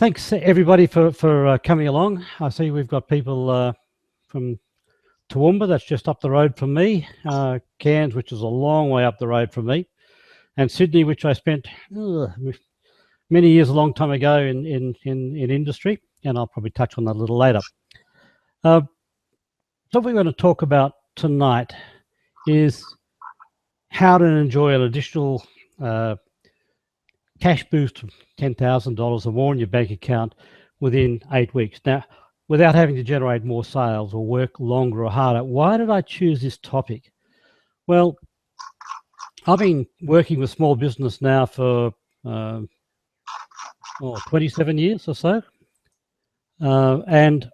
Thanks everybody for coming along. I see we've got people from Toowoomba, that's just up the road from me, Cairns, which is a long way up the road from me, and Sydney, which I spent many years, a long time ago in industry, and I'll probably touch on that a little later. So what we're going to talk about tonight is how to enjoy an additional cash boost of $10,000 or more in your bank account within 8 weeks. Now, without having to generate more sales or work longer or harder. Why did I choose this topic? Well, I've been working with small business now for 27 years or so. And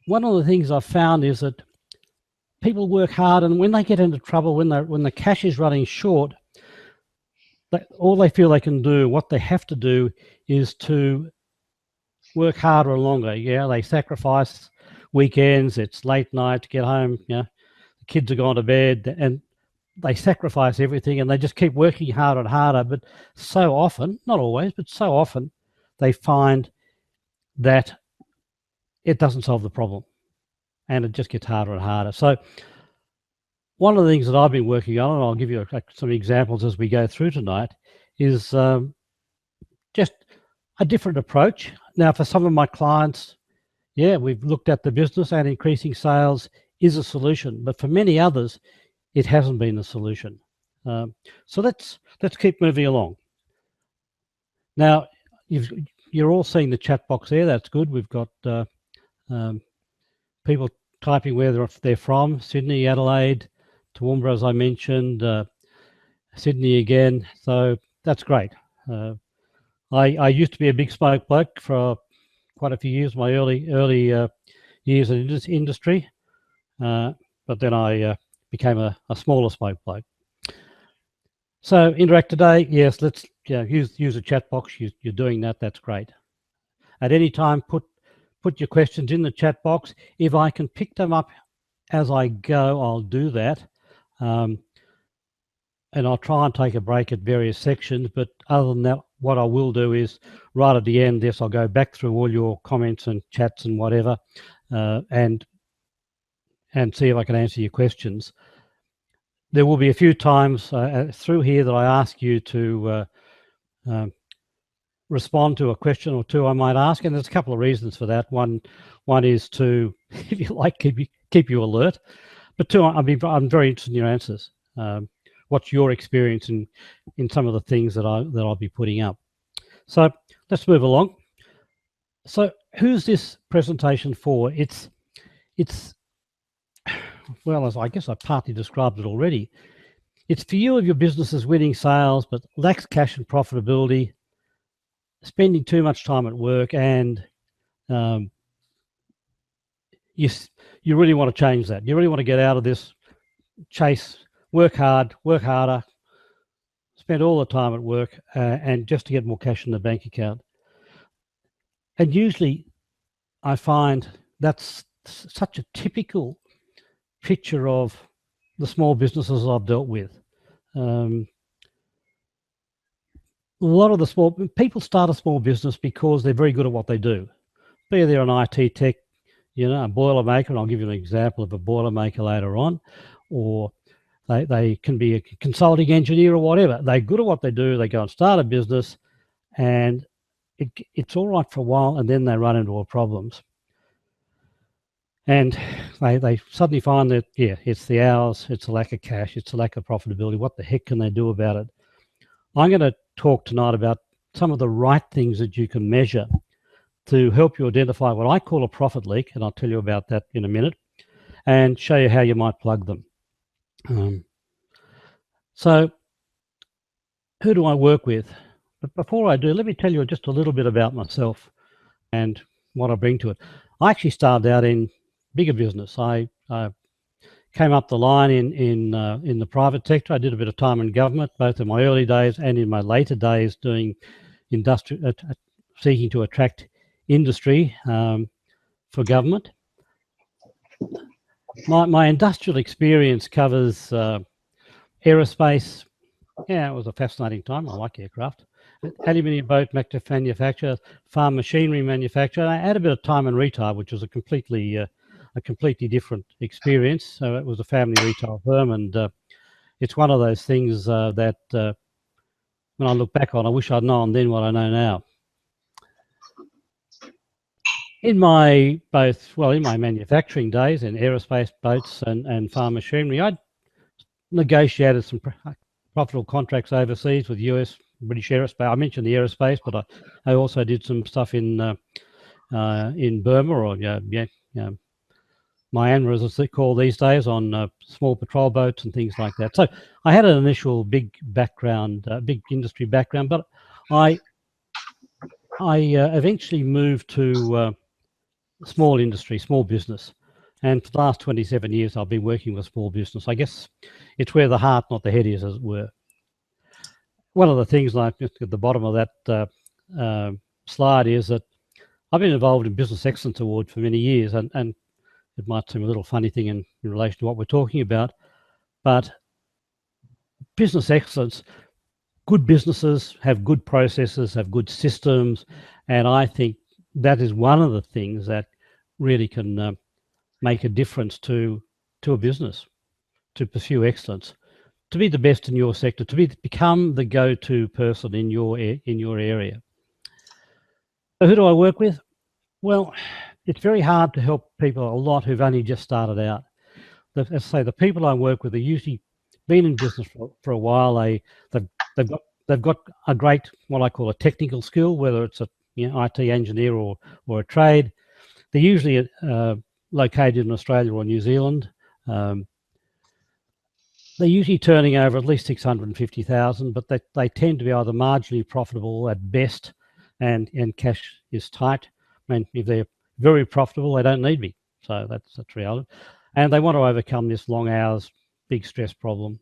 one of the things I've found is that people work hard, and when they get into trouble, when the cash is running short, all they feel they can do, what they have to do, is to work harder and longer. Yeah, they sacrifice weekends, it's late night to get home, the kids are gone to bed, and they sacrifice everything, and they just keep working harder and harder. But so often, not always, but so often, they find that it doesn't solve the problem, and it just gets harder and harder. So one of the things that I've been working on, and I'll give you some examples as we go through tonight, is just a different approach. Now, for some of my clients, we've looked at the business, and increasing sales is a solution. But for many others, it hasn't been a solution. So let's keep moving along. Now, you're all seeing the chat box there. That's good. We've got people typing where they're from: Sydney, Adelaide, Toowoomba, as I mentioned, Sydney again. So that's great. I used to be a big smoke bloke for quite a few years, my early years in this industry, but then I became a smaller smoke bloke. So interact today, yes, let's use a chat box. You're doing that, that's great. At any time, put your questions in the chat box. If I can pick them up as I go, I'll do that. And I'll try and take a break at various sections, but other than that, what I will do is right at the end, I'll go back through all your comments and chats and whatever, and see if I can answer your questions. There will be a few times through here that I ask you to respond to a question or two I might ask, and there's a couple of reasons for that. One is to, if you like, keep you alert, but two, I'm very interested in your answers. What's your experience in some of the things that I'll be putting up? So let's move along. So who's this presentation for? It's well, as I guess I partly described it already. It's for you if your business is winning sales but lacks cash and profitability, spending too much time at work, and you really want to change that. You really want to get out of this chase. Work hard, work harder, spend all the time at work, and just to get more cash in the bank account. And usually I find that's such a typical picture of the small businesses I've dealt with. A lot of the small people start a small business because they're very good at what they do. Be they're an IT tech, a boiler maker, and I'll give you an example of a boiler maker later on, or they can be a consulting engineer or whatever. They're good at what they do. They go and start a business, and it's all right for a while, and then they run into all problems. And they suddenly find that, it's the hours, it's a lack of cash, it's a lack of profitability. What the heck can they do about it? I'm going to talk tonight about some of the right things that you can measure to help you identify what I call a profit leak, and I'll tell you about that in a minute, and show you how you might plug them. So who do I work with? But before I do, let me tell you just a little bit about myself and what I bring to it. I actually started out in bigger business. I came up the line in the private sector. I did a bit of time in government, both in my early days and in my later days doing industry, seeking to attract industry for government. My industrial experience covers aerospace. Yeah, it was a fascinating time. I like aircraft. aluminium boat manufacturer, farm machinery manufacturer. I had a bit of time in retail, which was a completely different experience. So it was a family retail firm, and it's one of those things that when I look back on, I wish I'd known then what I know now. In my manufacturing days in aerospace boats and farm machinery, I negotiated some profitable contracts overseas with US, British Aerospace. I mentioned the aerospace, but I also did some stuff in Burma, or Myanmar, as it's called these days, on small patrol boats and things like that. So I had an initial big background, big industry background, but I eventually moved to small industry, small business. And for the last 27 years, I've been working with small business. I guess it's where the heart, not the head, is, as it were. One of the things, like at the bottom of that slide, is that I've been involved in Business Excellence Award for many years, and it might seem a little funny thing in relation to what we're talking about, but business excellence, good businesses have good processes, have good systems, and I think that is one of the things that really can make a difference to a business, to pursue excellence, to be the best in your sector, to become the go-to person in your area. So who do I work with? Well, it's very hard to help people a lot who've only just started out. As I say, the people I work with are usually been in business for a while. They've got a great, what I call a technical skill, whether it's a IT engineer or a trade. They're usually located in Australia or New Zealand. They're usually turning over at least 650,000, but they tend to be either marginally profitable at best, and cash is tight. I mean, if they're very profitable, they don't need me. So that's reality. And they want to overcome this long hours, big stress problem.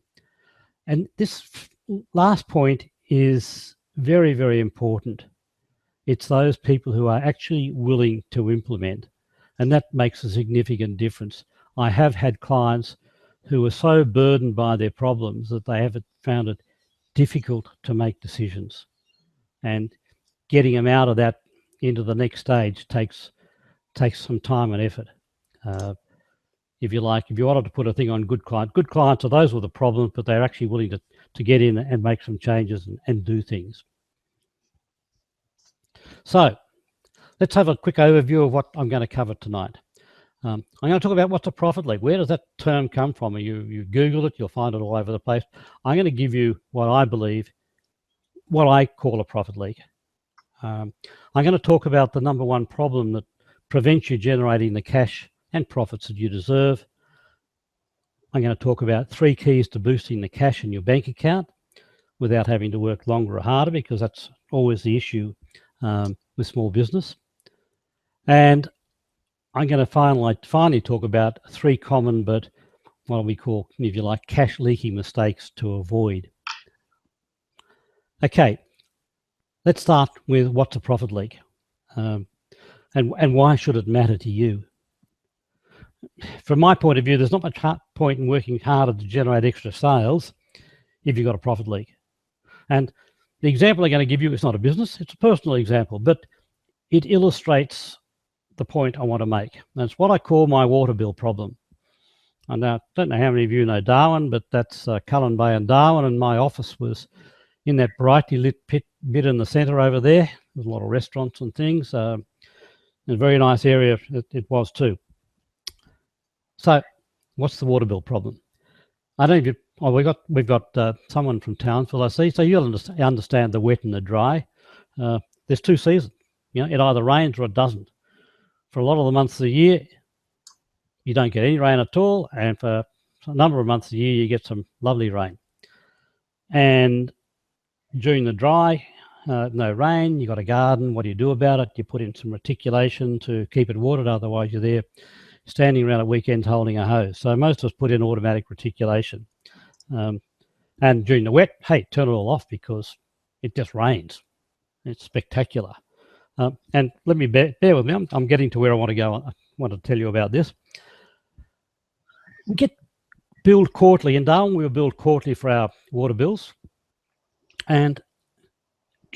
And this last point is very, very important. It's those people who are actually willing to implement, and that makes a significant difference. I have had clients who are so burdened by their problems that they have found it difficult to make decisions, and getting them out of that into the next stage takes some time and effort. If you wanted to put a thing on good clients are those with the problems, but they're actually willing to get in and make some changes and do things. So let's have a quick overview of what I'm going to cover tonight. I'm going to talk about what's a profit leak. Where does that term come from? You Google it, you'll find it all over the place. I'm going to give you what I call a profit leak. I'm going to talk about the number one problem that prevents you generating the cash and profits that you deserve. I'm going to talk about 3 keys to boosting the cash in your bank account without having to work longer or harder, because that's always the issue with small business. And I'm going to finally talk about 3 common, but what we call, if you like, cash leaking mistakes to avoid. Okay, let's start with what's a profit leak, and why should it matter to you? From my point of view, there's not much point in working harder to generate extra sales if you've got a profit leak. And the example I'm going to give you is not a business, it's a personal example, but it illustrates the point I want to make. And it's what I call my water bill problem. And I don't know how many of you know Darwin, but that's Cullen Bay and Darwin, and my office was in that brightly lit bit in the centre over there. There's a lot of restaurants and things. A very nice area it was too. So, what's the water bill problem? I don't know if we've got someone from Townsville, I see. So you'll understand the wet and the dry. There's 2 seasons. It either rains or it doesn't. For a lot of the months of the year, you don't get any rain at all, and for a number of months of the year, you get some lovely rain. And during the dry, no rain, you got a garden. What do you do about it? You put in some reticulation to keep it watered, otherwise you're there standing around at weekends holding a hose. So most of us put in automatic reticulation. And during the wet, hey, turn it all off because it just rains. It's spectacular. And let me bear with me. I'm getting to where I want to go. I want to tell you about this. We get billed quarterly. In Darwin, we were billed quarterly for our water bills. And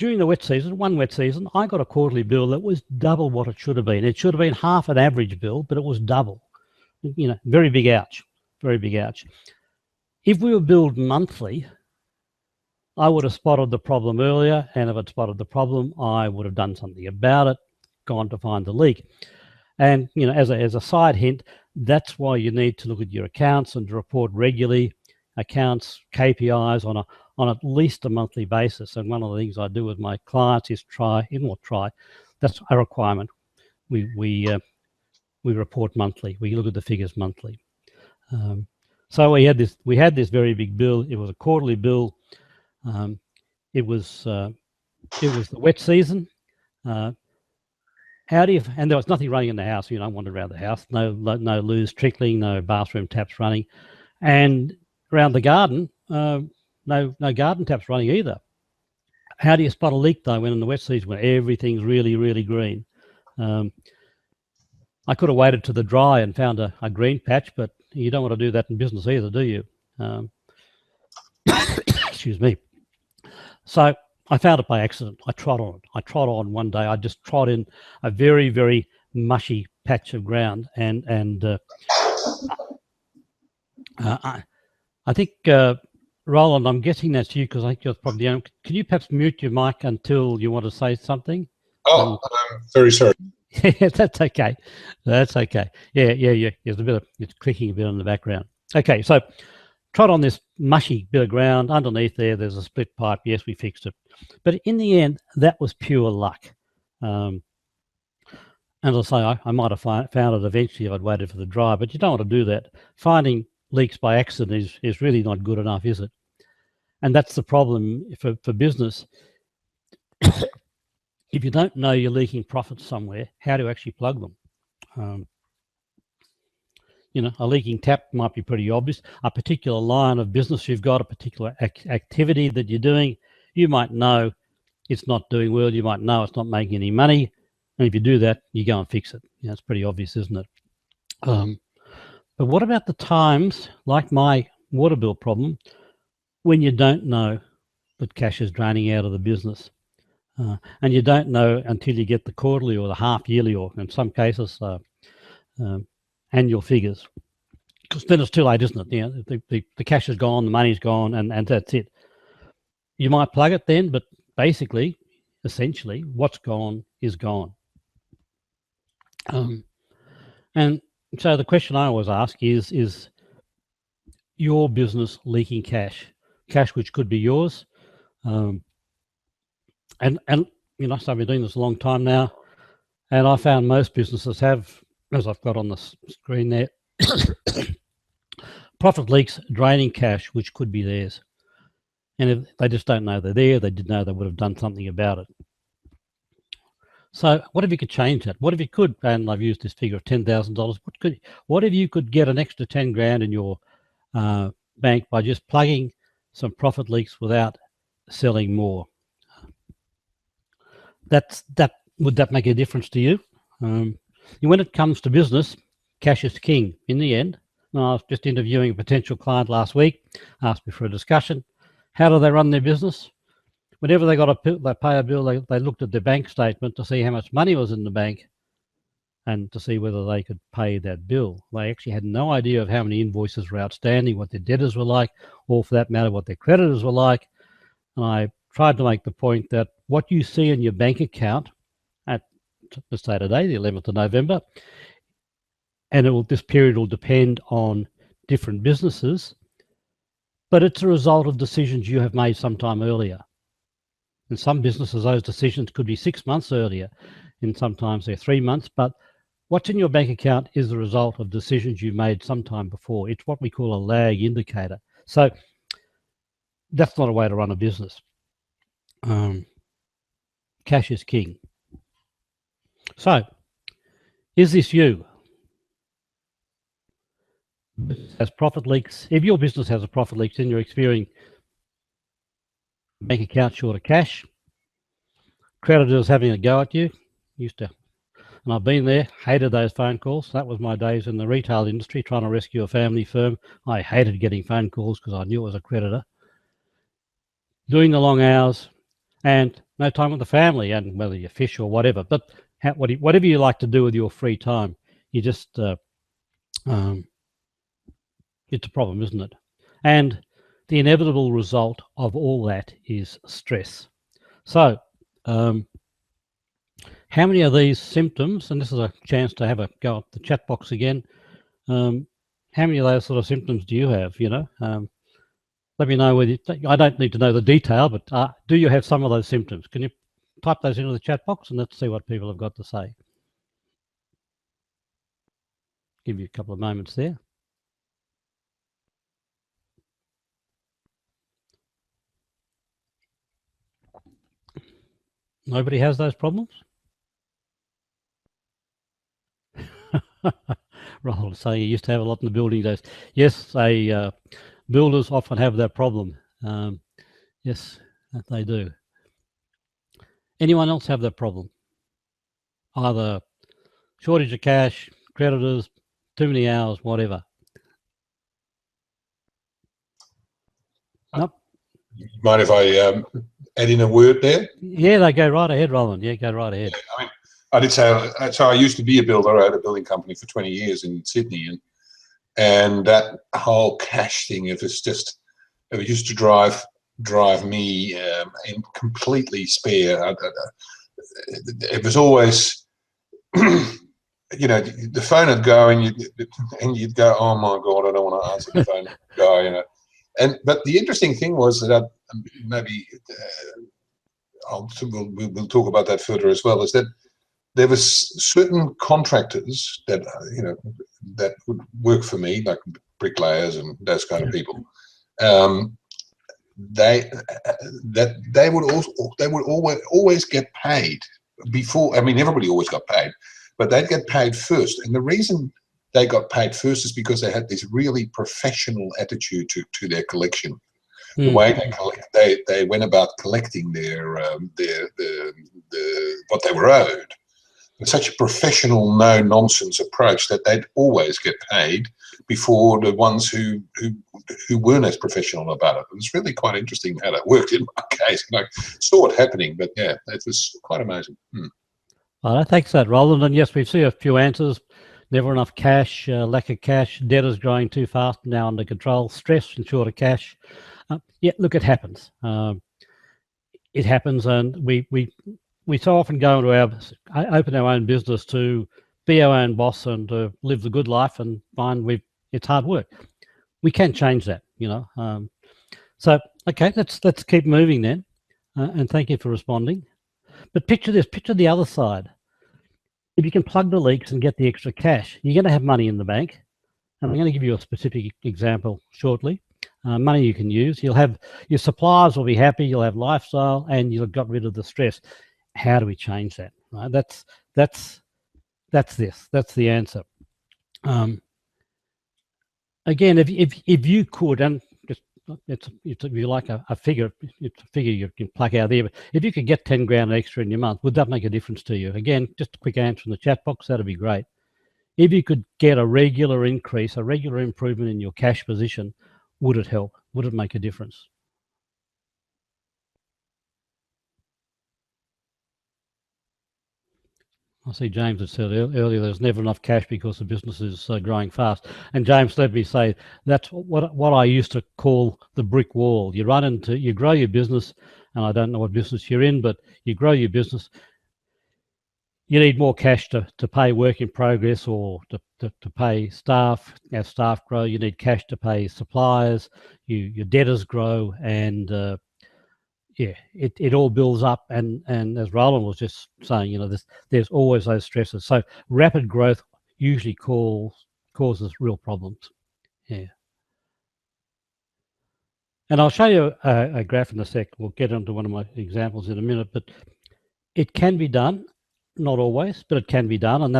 during the wet season, one wet season, I got a quarterly bill that was double what it should have been. It should have been half an average bill, but it was double. You know, very big ouch, very big ouch. If we were billed monthly, I would have spotted the problem earlier, and if I'd spotted the problem, I would have done something about it, gone to find the leak. And, you know, as a side hint, that's why you need to look at your accounts and to report regularly, accounts, KPIs on at least a monthly basis. And one of the things I do with my clients is that's a requirement. We report monthly. We look at the figures monthly. So we had this very big bill. It was a quarterly bill. It was the wet season. And there was nothing running in the house. You know, I wandered around the house. No loos trickling, no bathroom taps running, and around the garden, no garden taps running either. How do you spot a leak though when in the wet season when everything's really, really green? I could have waited to the dry and found a green patch, but you don't want to do that in business either, do you? Excuse me. So I found it by accident. I trod on it. I trod on one day. I just trod in a very, very mushy patch of ground, and I think Roland, I'm guessing that's you because I think you're probably the only. Can you perhaps mute your mic until you want to say something? Oh, I'm very sorry. Yeah, that's okay. That's okay. Yeah. There's a bit of it's clicking a bit in the background. Okay, so trod on this mushy bit of ground. Underneath there's a split pipe. Yes, we fixed it. But in the end, that was pure luck. And I'll say I might have found it eventually if I'd waited for the dry, but you don't want to do that. Finding leaks by accident is really not good enough, is it? And that's the problem for business. If you don't know you're leaking profits somewhere, how do you actually plug them? You know, a leaking tap might be pretty obvious. A particular line of business you've got, a particular activity that you're doing, you might know it's not doing well. You might know it's not making any money. And if you do that, you go and fix it. You know, it's pretty obvious, isn't it? But what about the times, like my water bill problem, when you don't know that cash is draining out of the business? And you don't know until you get the quarterly or the half yearly, or in some cases, annual figures. Because then it's too late, isn't it? You know, the cash is gone, the money's gone, and that's it. You might plug it then, but basically, essentially, what's gone is gone. And so the question I always ask is your business leaking cash which could be yours? And you know, so I've been doing this a long time now, and I found most businesses have, as I've got on the screen there, profit leaks draining cash which could be theirs. And if they just don't know they're there, they did know they would have done something about it. So what if you could change that? What if you could, and I've used this figure of $10,000, what if you could get an extra 10 grand in your bank by just plugging some profit leaks without selling more? Would that make a difference to you? When it comes to business, cash is king in the end. I was just interviewing a potential client last week, asked me for a discussion. How do they run their business? Whenever they pay a bill, they looked at their bank statement to see how much money was in the bank and to see whether they could pay that bill. They actually had no idea of how many invoices were outstanding, what their debtors were like, or for that matter, what their creditors were like. And I tried to make the point that what you see in your bank account at, let's say today, the 11th of November, and this period will depend on different businesses, but it's a result of decisions you have made sometime earlier. In some businesses, those decisions could be 6 months earlier, and sometimes they're 3 months, but what's in your bank account is the result of decisions you made sometime before. It's what we call a lag indicator. So that's not a way to run a business. Cash is king. So, is this you? Has profit leaks? If your business has a profit leaks and you're experiencing bank account short of cash, creditors having a go at you, and I've been there, hated those phone calls. That was my days in the retail industry trying to rescue a family firm. I hated getting phone calls because I knew it was a creditor. Doing the long hours, and no time with the family, and whether you fish or whatever. But whatever you like to do with your free time, you just it's a problem, isn't it? And the inevitable result of all that is stress. So, how many of these symptoms, and this is a chance to have a go at the chat box again, how many of those sort of symptoms do you have, let me know whether I don't need to know the detail, but do you have some of those symptoms? Can you type those into the chat box and let's see what people have got to say. Give you a couple of moments there. Nobody has those problems? Roland saying you used to have a lot in the building days. Yes, builders often have that problem. Yes, they do. Anyone else have that problem? Either shortage of cash, creditors, too many hours, whatever. Nope. Mind if I add in a word there? Yeah, they go right ahead, Roland. Yeah, go right ahead. Yeah, I did say, so I used to be a builder. I had a building company for 20 years in Sydney, and that whole cash thing, it used to drive me in completely spare. It was always, the phone would go and you'd go, oh my God, I don't want to answer the phone guy, but the interesting thing was that maybe we'll talk about that further as well, is that there was certain contractors that that would work for me, like bricklayers and those kind of people. They would always get paid before. I mean, everybody always got paid, but they'd get paid first. And the reason they got paid first is because they had this really professional attitude to their collection. The way they went about collecting their what they were owed. Such a professional, no-nonsense approach that they'd always get paid before the ones who weren't as professional about it. It was really quite interesting how that worked in my case. And I saw it happening, but yeah, it was quite amazing. Well, thanks for that, Roland. And yes, we see a few answers. Never enough cash, lack of cash, debtors growing too fast, now under control, stress and short of cash. Yeah, look, it happens. It happens, and we so often go into open our own business to be our own boss and to live the good life, and find it's hard work. We can change that, So okay, let's keep moving then, and thank you for responding. But picture this: picture the other side. If you can plug the leaks and get the extra cash, you're going to have money in the bank. And I'm going to give you a specific example shortly. Money you can use. You'll have your suppliers will be happy. You'll have lifestyle, and you'll have got rid of the stress. How do we change that? Right? That's the answer. Again, if you could, and just if you like a figure, it's a figure you can pluck out there. But if you could get 10 grand extra in your month, would that make a difference to you? Again, just a quick answer in the chat box. That'd be great. If you could get a regular increase, a regular improvement in your cash position, would it help? Would it make a difference? I see James had said earlier there's never enough cash because the business is growing fast. And James, let me say, that's what I used to call the brick wall. You grow your business, and I don't know what business you're in, but you grow your business. You need more cash to pay work in progress or to pay staff. As staff grow, you need cash to pay suppliers. Your debtors grow, and yeah, it all builds up, and as Roland was just saying, there's always those stresses. So rapid growth usually causes real problems. Yeah. And I'll show you a graph in a sec. We'll get onto one of my examples in a minute, but it can be done, not always, but it can be done, and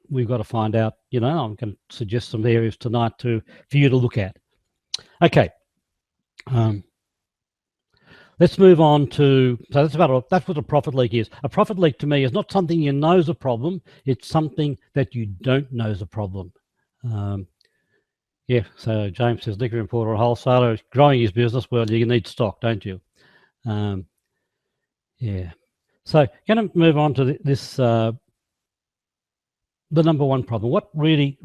we've got to find out. I'm going to suggest some areas tonight for you to look at. Okay. Let's move on to, so that's what a profit leak is. A profit leak to me is not something you know is a problem. It's something that you don't know is a problem. Yeah, so James says liquor importer or wholesaler is growing his business. Well, you need stock, don't you? Yeah. So going to move on to this, the number one problem. What really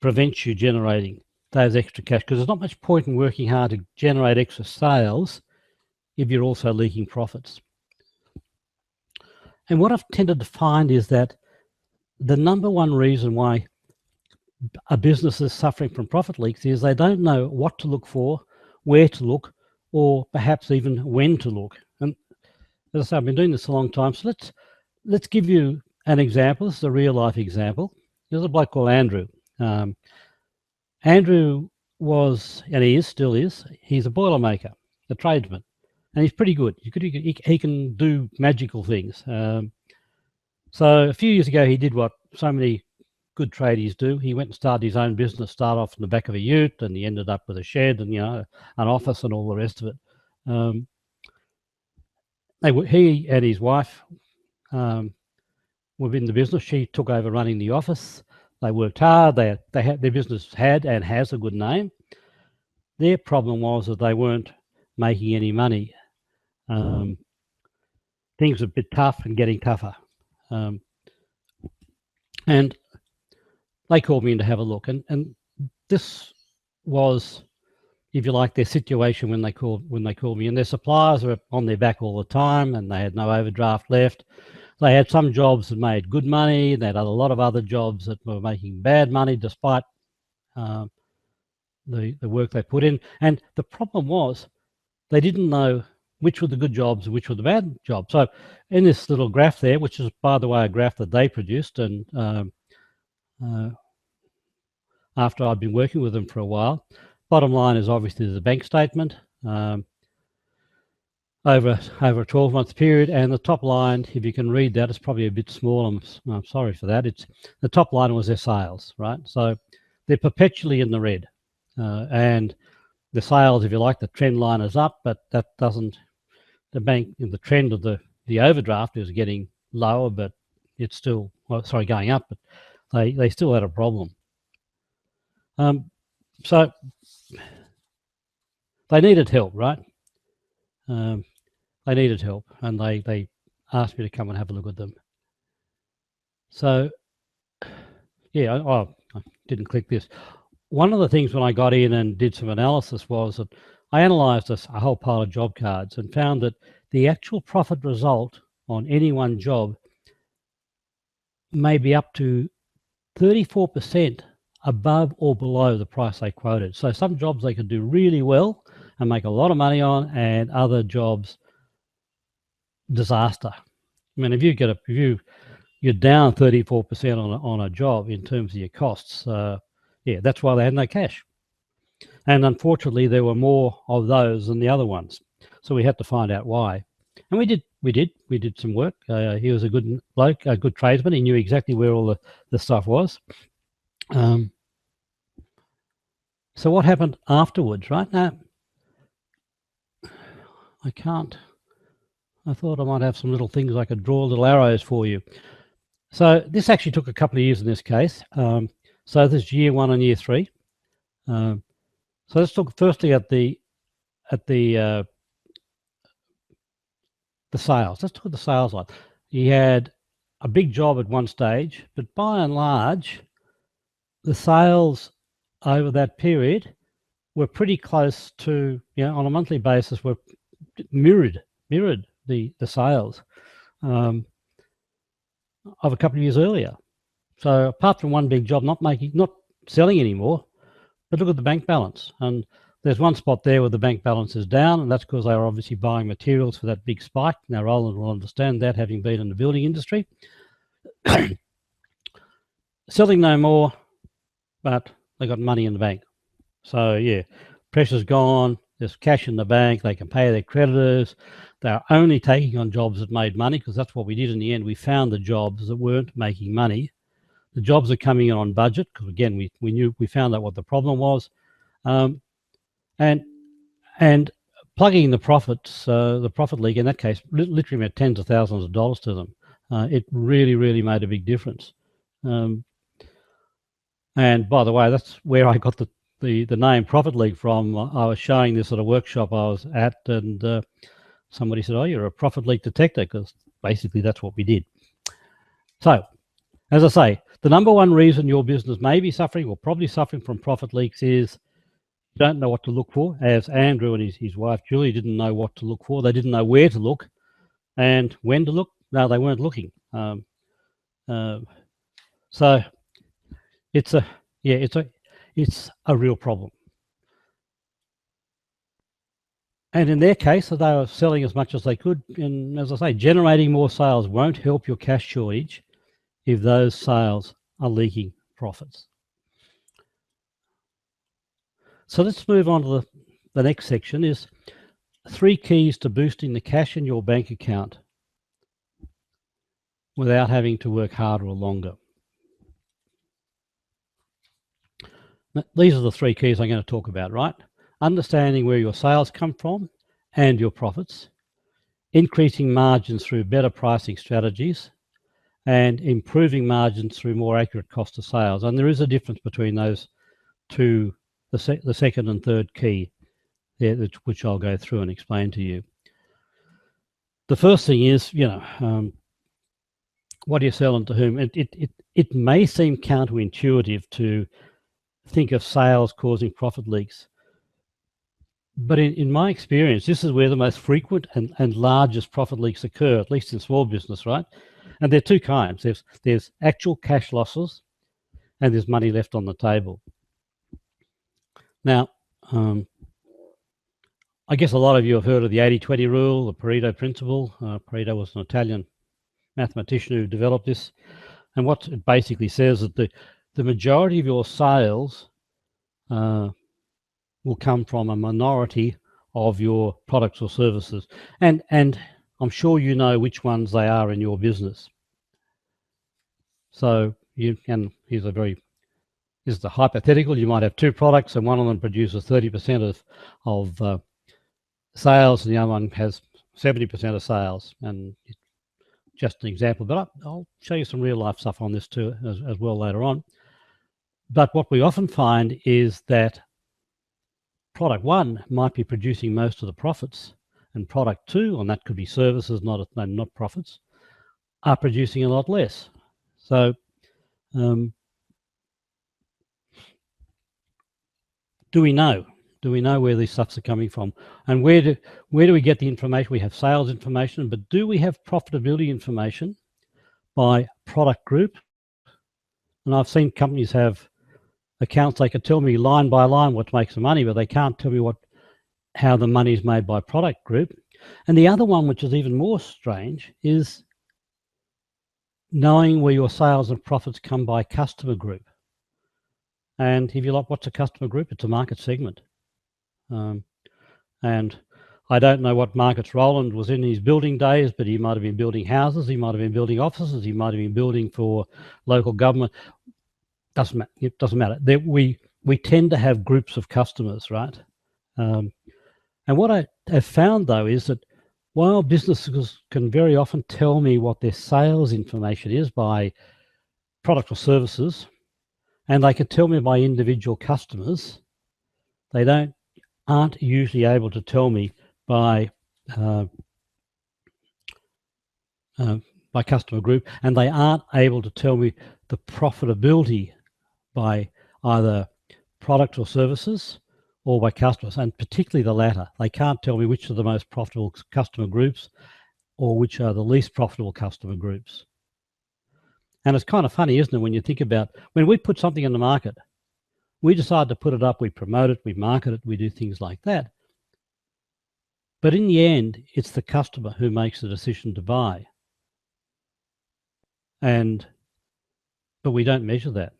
prevents you generating those extra cash? Because there's not much point in working hard to generate extra sales if you're also leaking profits. And what I've tended to find is that the number one reason why a business is suffering from profit leaks is they don't know what to look for, where to look, or perhaps even when to look. And as I say, I've been doing this a long time, so let's give you an example. This is a real life example. There's a bloke called Andrew. Andrew was, and he still is, he's a boilermaker, a tradesman, and he's pretty good. He can do magical things. So a few years ago, he did what so many good tradies do. He went and started his own business, started off in the back of a ute, and he ended up with a shed and, an office and all the rest of it. He and his wife were in the business. She took over running the office. They worked hard. They had, their business had and has a good name. Their problem was that they weren't making any money. Things were a bit tough and getting tougher. And they called me in to have a look. And this was, if you like, their situation when they called me. And their suppliers were on their back all the time, and they had no overdraft left. They had some jobs that made good money. They had a lot of other jobs that were making bad money despite the work they put in. And the problem was they didn't know which were the good jobs and which were the bad jobs. So in this little graph there, which is, by the way, a graph that they produced, and after I've been working with them for a while, bottom line is obviously the bank statement over a 12-month period, and the top line, if you can read that, it's probably a bit small. I'm sorry for that. It's the top line was their sales, right? So they're perpetually in the red, and the sales, if you like, the trend line is up, but that doesn't. The trend of the overdraft is getting lower, but it's still going up. But they still had a problem. So they needed help, right? They needed help, and they asked me to come and have a look at them. So, yeah, I didn't click this. One of the things when I got in and did some analysis was that I analysed a whole pile of job cards and found that the actual profit result on any one job may be up to 34% above or below the price they quoted. So some jobs they could do really well and make a lot of money on, and other jobs, disaster. I mean, if you're down 34% on a job in terms of your costs, yeah, that's why they had no cash. And unfortunately, there were more of those than the other ones. So we had to find out why. And we did some work. He was a good bloke, a good tradesman. He knew exactly where all the stuff was. So what happened afterwards, right? Now, I thought I might have some little things I could draw little arrows for you. So this actually took a couple of years in this case. So this is year 1 and year 3. So let's look firstly at the sales. Let's look at the sales line. He had a big job at one stage, but by and large, the sales over that period were pretty close to, on a monthly basis, were mirrored the sales of a couple of years earlier. So apart from one big job not selling anymore, but look at the bank balance. And there's one spot there where the bank balance is down, and that's because they were obviously buying materials for that big spike. Now, Roland will understand that, having been in the building industry. Selling no more, but they got money in the bank. So, yeah, pressure's gone. There's cash in the bank. They can pay their creditors. They're only taking on jobs that made money, because that's what we did in the end. We found the jobs that weren't making money. The jobs are coming in on budget, because, again, we found out what the problem was. And plugging the profits, the profit leak in that case, literally meant tens of thousands of dollars to them. It really made a big difference. And by the way, that's where I got the name Profit Leak from. I was showing this at a workshop I was at, and somebody said, oh, you're a profit leak detector, because basically that's what we did. So, as I say, the number one reason your business may be suffering or probably suffering from profit leaks is you don't know what to look for, as Andrew and his wife Julie didn't know what to look for. They didn't know where to look and when to look. No, they weren't looking. So it's a real problem. And in their case, they were selling as much as they could. And as I say, generating more sales won't help your cash shortage if those sales are leaking profits. So let's move on to the next section, is 3 keys to boosting the cash in your bank account without having to work harder or longer. These are the 3 keys I'm going to talk about, right? Understanding where your sales come from and your profits, increasing margins through better pricing strategies, and improving margins through more accurate cost of sales. And there is a difference between those two, the second and third key, which I'll go through and explain to you. The first thing is, what are you selling to whom? It may seem counterintuitive to think of sales causing profit leaks, but in my experience, this is where the most frequent and largest profit leaks occur, at least in small business, right? And there are 2 kinds. There's actual cash losses, and there's money left on the table. Now, I guess a lot of you have heard of the 80-20 rule, the Pareto principle. Pareto was an Italian mathematician who developed this. And what it basically says is that the majority of your sales will come from a minority of your products or services. And I'm sure you know which ones they are in your business. So this is the hypothetical. You might have 2 products and one of them produces 30% of sales and the other one has 70% of sales. And it's just an example, but I'll show you some real life stuff on this too as well later on. But what we often find is that product 1 might be producing most of the profits, and product 2, and that could be services, not profits, are producing a lot less. So do we know where these stuffs are coming from, and where do we get the information? We have sales information, but do we have profitability information by product group? And I've seen companies have accounts, they could tell me line by line what makes the money, but they can't tell me how the money is made by product group. And the other one, which is even more strange, is knowing where your sales and profits come by customer group. And if you like, what's a customer group? It's a market segment. And I don't know what markets Roland was in his building days, but he might have been building houses, he might have been building offices, he might have been building for local government. It doesn't matter. We tend to have groups of customers, right? And what I have found, though, is that while businesses can very often tell me what their sales information is by product or services, and they can tell me by individual customers, they aren't usually able to tell me by customer group, and they aren't able to tell me the profitability by either product or services or by customers, and particularly the latter. They can't tell me which are the most profitable customer groups or which are the least profitable customer groups. And it's kind of funny, isn't it, when you think about when we put something in the market, we decide to put it up, we promote it, we market it, we do things like that. But in the end, it's the customer who makes the decision to buy. But we don't measure that.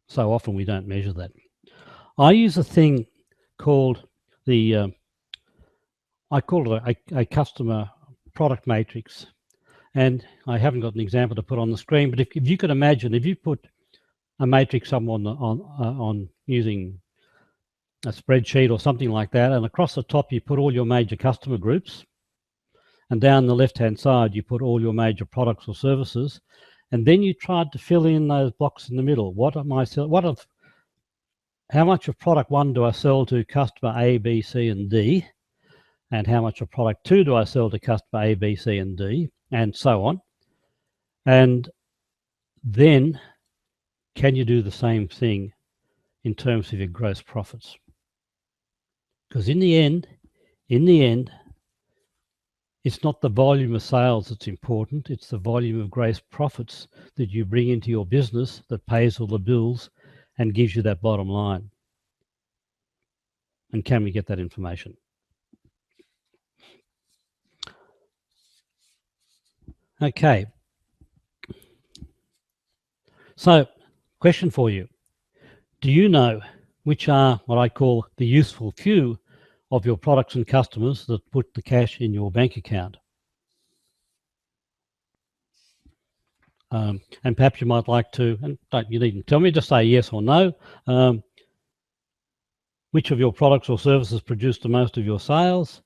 So often we don't measure that. I use a thing called I call it a customer product matrix. And I haven't got an example to put on the screen, but if you could imagine, if you put a matrix on using a spreadsheet or something like that, and across the top you put all your major customer groups, and down the left-hand side you put all your major products or services, and then you tried to fill in those blocks in the middle. What am I selling? How much of product 1 do I sell to customer A, B, C, and D? and how much of product 2 do I sell to customer A, B, C, and D, and so on. And then can you do the same thing in terms of your gross profits? Because in the end, it's not the volume of sales that's important, it's the volume of gross profits that you bring into your business that pays all the bills and gives you that bottom line. And can we get that information? Okay. So, question for you. Do you know which are what I call the useful few of your products and customers that put the cash in your bank account? And perhaps you might like to, and don't you needn't tell me, just say yes or no. Which of your products or services produce the most of your sales?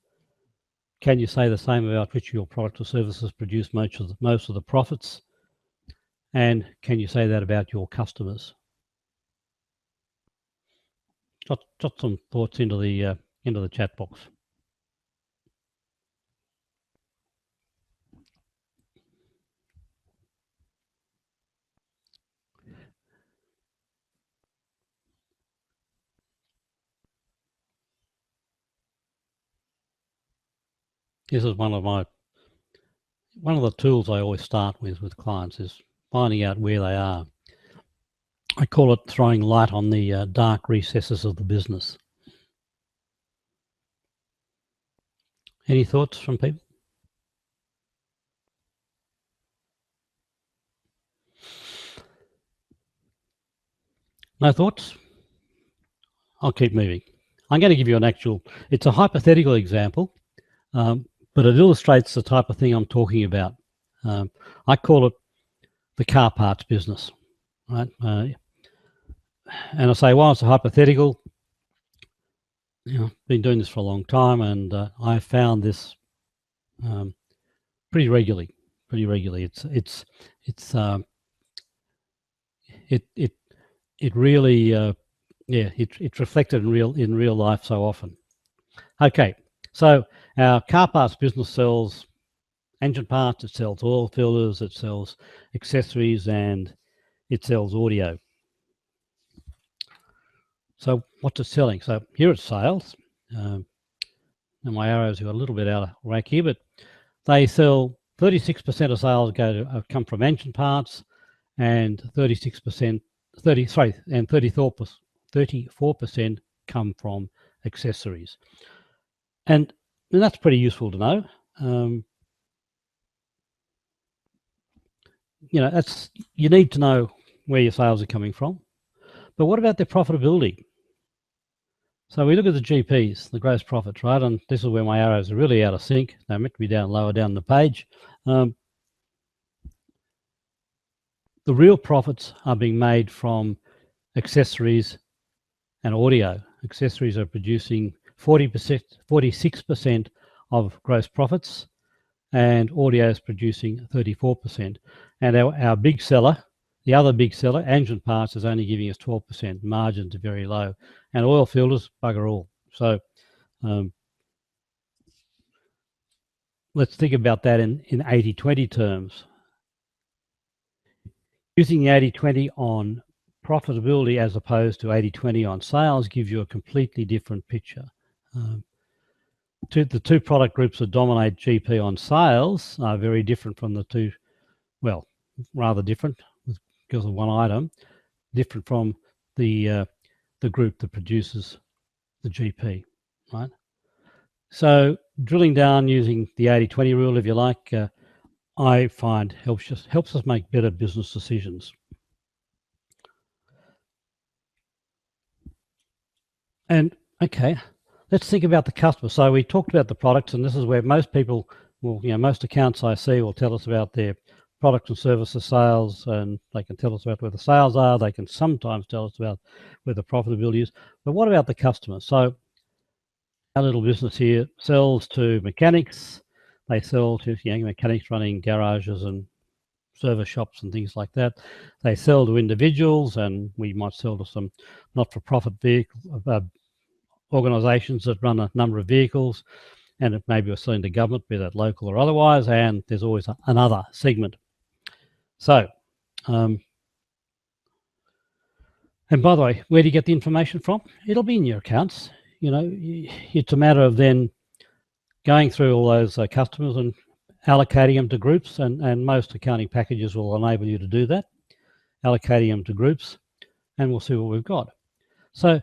Can you say the same about which of your products or services produce most of the profits? And can you say that about your customers? Jot some thoughts into the chat box. This is one of the tools I always start with clients is finding out where they are. I call it throwing light on the dark recesses of the business. Any thoughts from people? No thoughts? I'll keep moving. I'm going to give you it's a hypothetical example, but it illustrates the type of thing I'm talking about. I call it the car parts business, right? And I say, well, it's a hypothetical. I've been doing this for a long time, and I found this pretty regularly. It really it's reflected in real life so often. Okay, so our car parts business sells engine parts, it sells oil filters, it sells accessories, and it sells audio. So what's it selling? So here it's sales. And my arrows are a little bit out of whack here, but they sell 36% of sales come from engine parts, and 34% come from accessories. And that's pretty useful to know. You need to know where your sales are coming from. But what about their profitability? So we look at the GPs, the gross profits, right? And this is where my arrows are really out of sync. They're meant to be lower down the page. The real profits are being made from accessories and audio. Accessories are producing 46% of gross profits, and audio is producing 34%. And our big seller, the other big seller, engine parts, is only giving us 12%. Margins are very low. And oil filters, bugger all. So let's think about that in 80-20 terms. Using the 80-20 on profitability as opposed to 80-20 on sales gives you a completely different picture. The two product groups that dominate GP on sales are very different from the two, well, rather different because of one item, different from the group that produces the GP, right? So drilling down using the 80-20 rule, if you like, I find helps us make better business decisions. And okay, let's think about the customer. So we talked about the products, and this is where most people will, most accounts I see will tell us about their products and services sales, and they can tell us about where the sales are. They can sometimes tell us about where the profitability is. But what about the customer? So our little business here sells to mechanics. They sell to mechanics running garages and service shops and things like that. They sell to individuals, and we might sell to some not-for-profit vehicle organizations that run a number of vehicles. and it maybe we're selling to government, be that local or otherwise, and there's always another segment. So, and by the way, where do you get the information from? It'll be in your accounts. You know, it's a matter of then going through all those customers and allocating them to groups, and most accounting packages will enable you to do that, allocating them to groups, and we'll see what we've got. So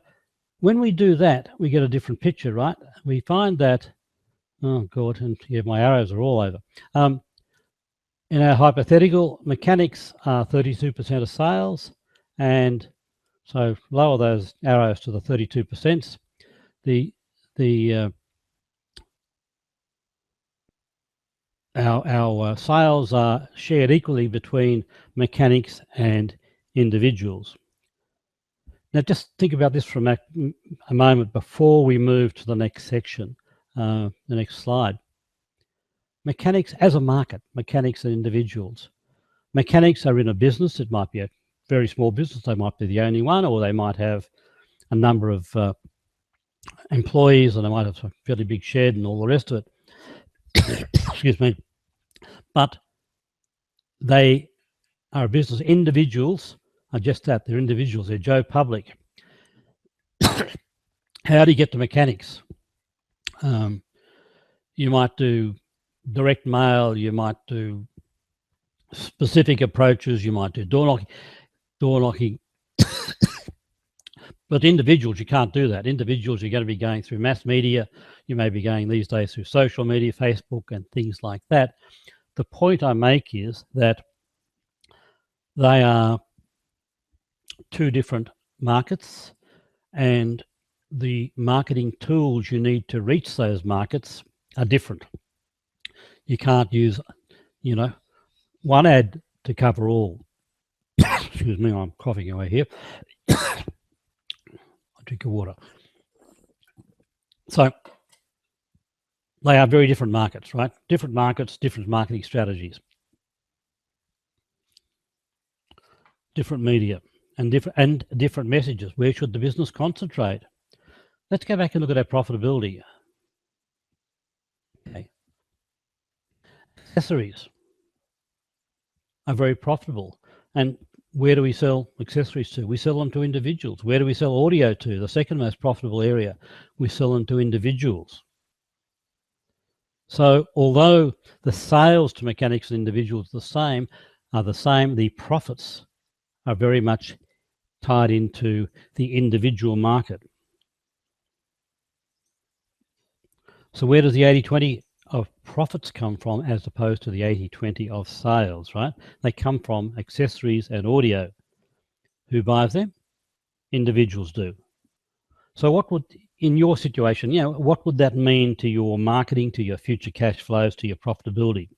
when we do that, we get a different picture, right? We find that, oh God, and yeah, my arrows are all over. In our hypothetical, mechanics are 32% of sales, and so lower those arrows to the 32%. Our sales are shared equally between mechanics and individuals. Now, just think about this for a moment before we move to the next section, the next slide. Mechanics as a market, mechanics and individuals. Mechanics are in a business. It might be a very small business. They might be the only one, or they might have a number of employees, and they might have a fairly big shed and all the rest of it. Excuse me. But they are a business. Individuals are just that. They're individuals. They're Joe Public. How do you get to mechanics? You might do direct mail. You might do specific approaches. You might do door knocking. But individuals, you can't do that. Individuals, you're going to be going through mass media. You may be going these days through social media, Facebook, and things like that. The point I make is that they are two different markets, and the marketing tools you need to reach those markets are different. You can't use, you know, one ad to cover all. Excuse me, I'm coughing away here. I'll drink of water. So they are very different markets, right? Different markets, different marketing strategies, different media, and different messages. Where should the business concentrate? Let's go back and look at our profitability. Okay. Accessories are very profitable. And where do we sell accessories to? We sell them to individuals. Where do we sell audio to? The second most profitable area. We sell them to individuals. So although the sales to mechanics and individuals are the same, the profits are very much tied into the individual market. So where does the 80-20 of profits come from as opposed to the 80-20 of sales, right? They come from accessories and audio. Who buys them? Individuals do. So what would, in your situation, you know, what would that mean to your marketing, to your future cash flows, to your profitability?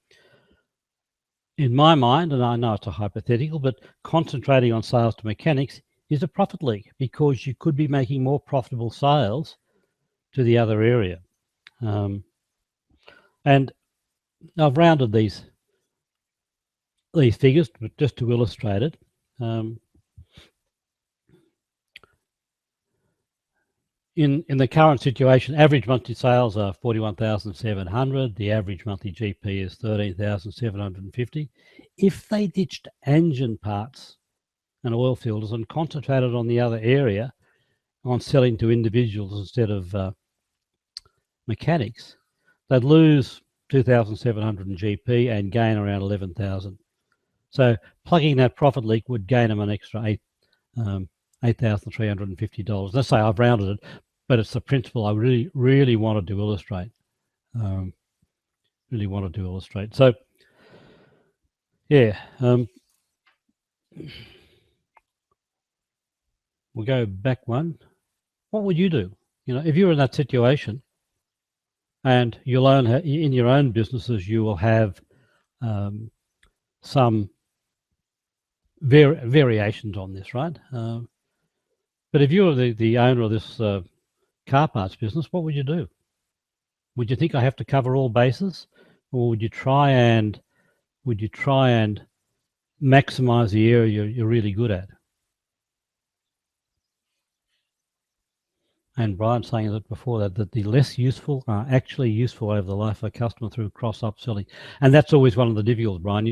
In my mind, and I know it's a hypothetical, but concentrating on sales to mechanics is a profit leak, because you could be making more profitable sales to the other area. And I've rounded these figures just to illustrate it. In the current situation, average monthly sales are 41,700. The average monthly GP is 13,750. If they ditched engine parts and oil filters and concentrated on the other area, on selling to individuals instead of mechanics, they'd lose 2,700 in GP and gain around 11,000. So plugging that profit leak would gain them an extra $8,350. Let's say I've rounded it, but it's the principle I really wanted to illustrate. So, yeah, we'll go back one. What would you do? You know, if you're in that situation, and you'll own, in your own businesses, you will have some variations on this, right? But if you're the owner of this car parts business, what would you do? Would you think I have to cover all bases, or would you try and maximize the area you're really good at? and Brian's saying it before that the less useful are actually useful over the life of a customer through cross upselling, and that's always one of the difficulties, Brian.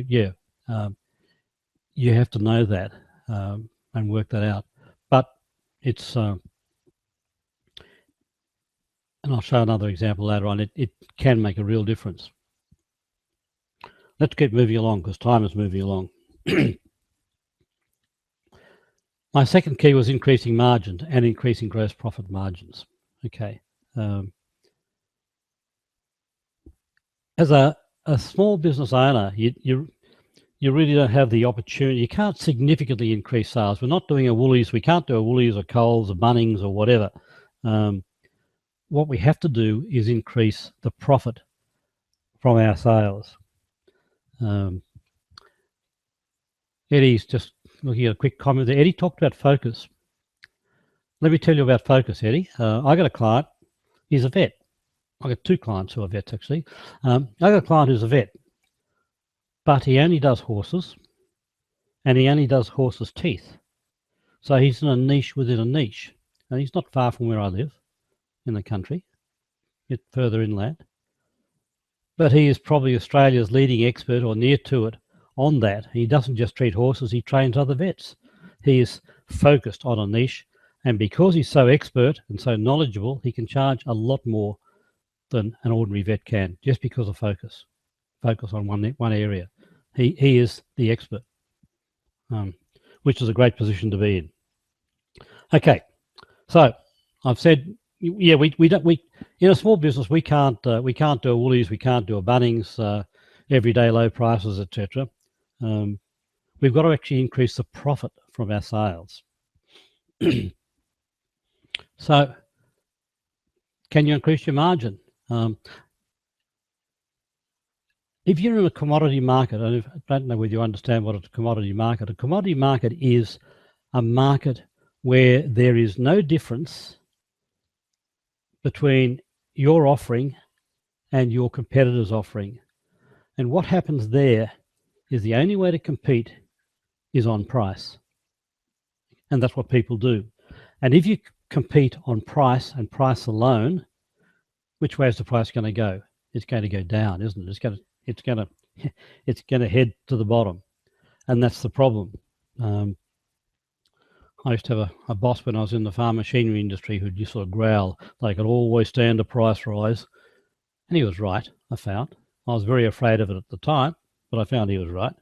You have to know that and work that out. But it's and I'll show another example later on. It can make a real difference. Let's keep moving along because time is moving along. My second key was increasing margins and increasing gross profit margins. Okay. As a small business owner, you really don't have the opportunity. You can't significantly increase sales. We're not doing a Woolies. We can't do a Woolies or Coles or Bunnings or whatever. What we have to do is increase the profit from our sales. Eddie's just looking at a quick comment there. Eddie talked about focus. Let me tell you about focus, Eddie. I got a client. He's a vet. I got two clients who are vets, actually. I got a client who's a vet, but he only does horses, and he only does horses' teeth. So he's in a niche within a niche, and he's not far from where I live in the country, a bit further inland. But he is probably Australia's leading expert or near to it on that. He doesn't just treat horses, he trains other vets. He is focused on a niche, and because he's so expert and so knowledgeable, he can charge a lot more than an ordinary vet can, just because of focus on one area. He is the expert, which is a great position to be in. Okay, so I've said, yeah, we in a small business we can't do a Woolies, we can't do a Bunnings, everyday low prices, etc. We've got to actually increase the profit from our sales. So, can you increase your margin? If you're in a commodity market, I don't know whether you understand what a commodity market is a market where there is no difference between your offering and your competitor's offering. And what happens there is the only way to compete is on price. And that's what people do. And if you compete on price and price alone, which way is the price going to go? It's going to go down, isn't it? It's going to head to the bottom, and that's the problem. I used to have a boss when I was in the farm machinery industry who'd just sort of growl. They could always stand a price rise, and he was right. I found I was very afraid of it at the time, but I found he was right.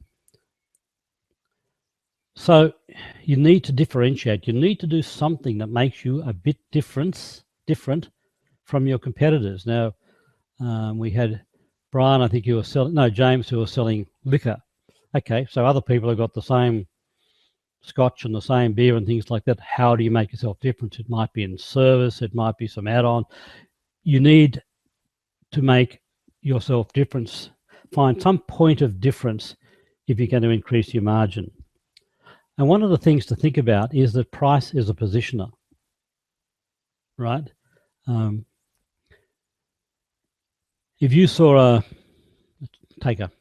So you need to differentiate. You need to do something that makes you a bit different from your competitors. Now, we had Brian, I think James, who was selling liquor. Okay, so other people have got the same scotch and the same beer and things like that. How do you make yourself different? It might be in service, it might be some add-on. You need to make yourself different. Find some point of difference if you're going to increase your margin. And one of the things to think about is that price is a positioner, right? If you saw take a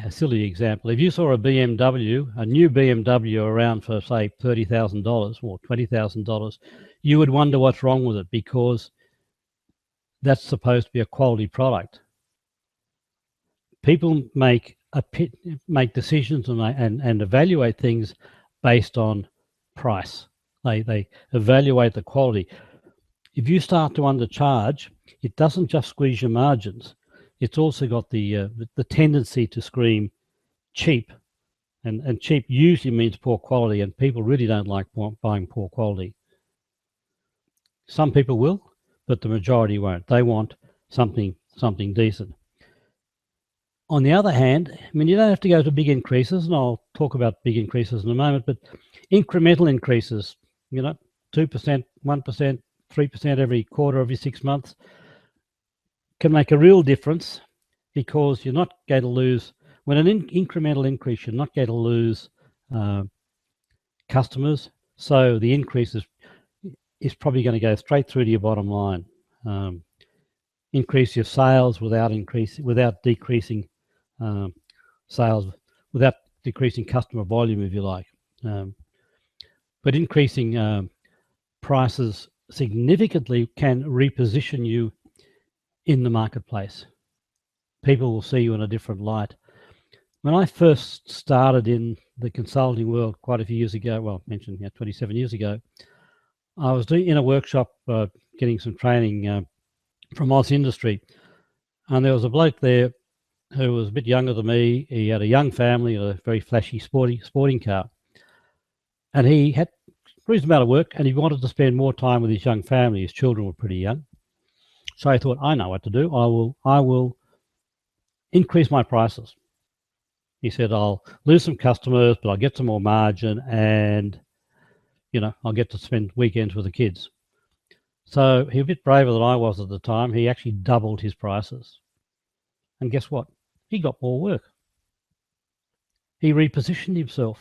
silly example, if you saw a BMW, a new BMW around for say $30,000 or $20,000, you would wonder what's wrong with it, because that's supposed to be a quality product. People make decisions and evaluate things based on price. They evaluate the quality. If you start to undercharge, it doesn't just squeeze your margins. It's also got the tendency to scream cheap, and cheap usually means poor quality, and people really don't like buying poor quality. Some people will, but the majority won't. They want something decent. On the other hand, I mean, you don't have to go to big increases, and I'll talk about big increases in a moment, but incremental increases, 2%, 1%, 3% every quarter, every 6 months, can make a real difference, because you're not going to lose, when an incremental increase, you're not going to lose customers. So the increase is probably going to go straight through to your bottom line. Increase your sales without decreasing sales, without decreasing customer volume, if you like. But increasing prices significantly can reposition you in the marketplace. People will see you in a different light. When I first started in the consulting world quite a few years ago, well, I mentioned 27 years ago, I was in a workshop getting some training from Oz Industry, and there was a bloke there who was a bit younger than me. He had a young family, a very flashy sporting car, and he had a reasonable amount of work, and he wanted to spend more time with his young family. His children were pretty young, so I thought, I know what to do. I will increase my prices. He said, I'll lose some customers, but I'll get some more margin, and I'll get to spend weekends with the kids. So he was a bit braver than I was at the time. He actually doubled his prices. And guess what? He got more work. He repositioned himself.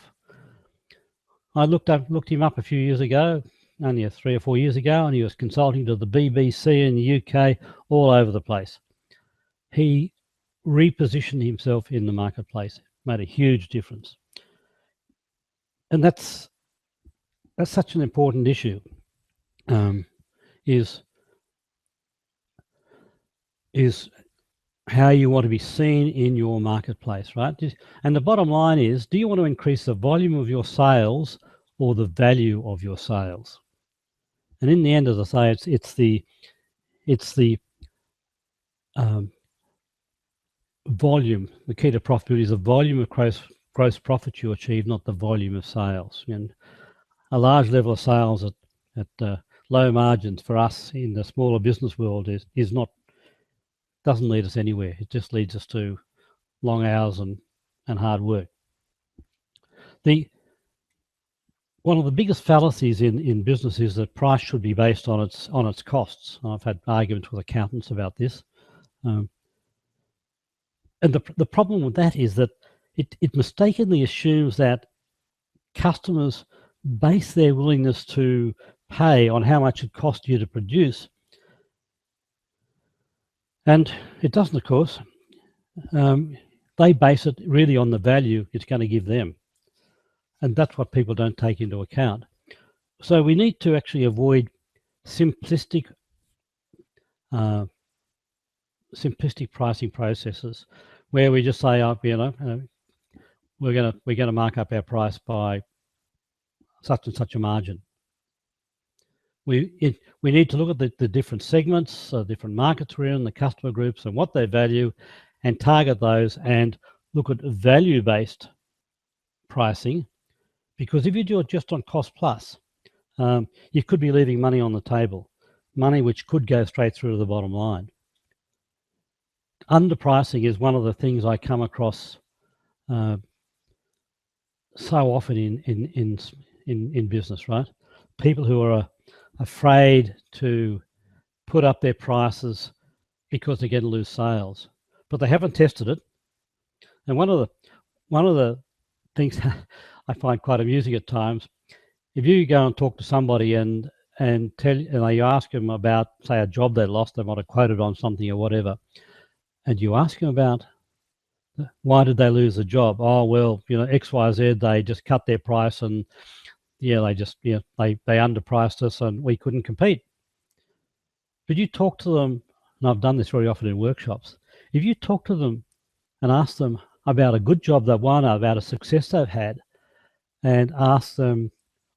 I looked him up a few years ago, only 3 or 4 years ago, and he was consulting to the BBC in the UK, all over the place. He repositioned himself in the marketplace, made a huge difference. And that's such an important issue, is how you want to be seen in your marketplace, right? And the bottom line is, do you want to increase the volume of your sales or the value of your sales? And in the end, as I say, it's the volume. The key to profitability is the volume of gross profit you achieve, not the volume of sales. And a large level of sales at low margins for us in the smaller business world doesn't lead us anywhere. It just leads us to long hours and hard work. One of the biggest fallacies in business is that price should be based on its costs. I've had arguments with accountants about this. And the problem with that is that it mistakenly assumes that customers base their willingness to pay on how much it costs you to produce. And it doesn't, of course. They base it really on the value it's going to give them. And that's what people don't take into account. So we need to actually avoid simplistic pricing processes where we just say, we're going to mark up our price by such and such a margin. We need to look at the different segments, different markets we're in, the customer groups and what they value, and target those and look at value-based pricing. Because if you do it just on cost plus, you could be leaving money on the table, money which could go straight through to the bottom line. Underpricing is one of the things I come across so often in business, right? People who are afraid to put up their prices because they're going to lose sales, but they haven't tested it. And one of the things I find quite amusing at times, if you go and talk to somebody and you ask them about, say, a job they lost, they might have quoted on something or whatever, and you ask them about why did they lose the job? Oh, well, XYZ, they just cut their price and they underpriced us and we couldn't compete. But you talk to them, and I've done this very often in workshops, if you talk to them and ask them about a good job they've won, about a success they've had, and ask them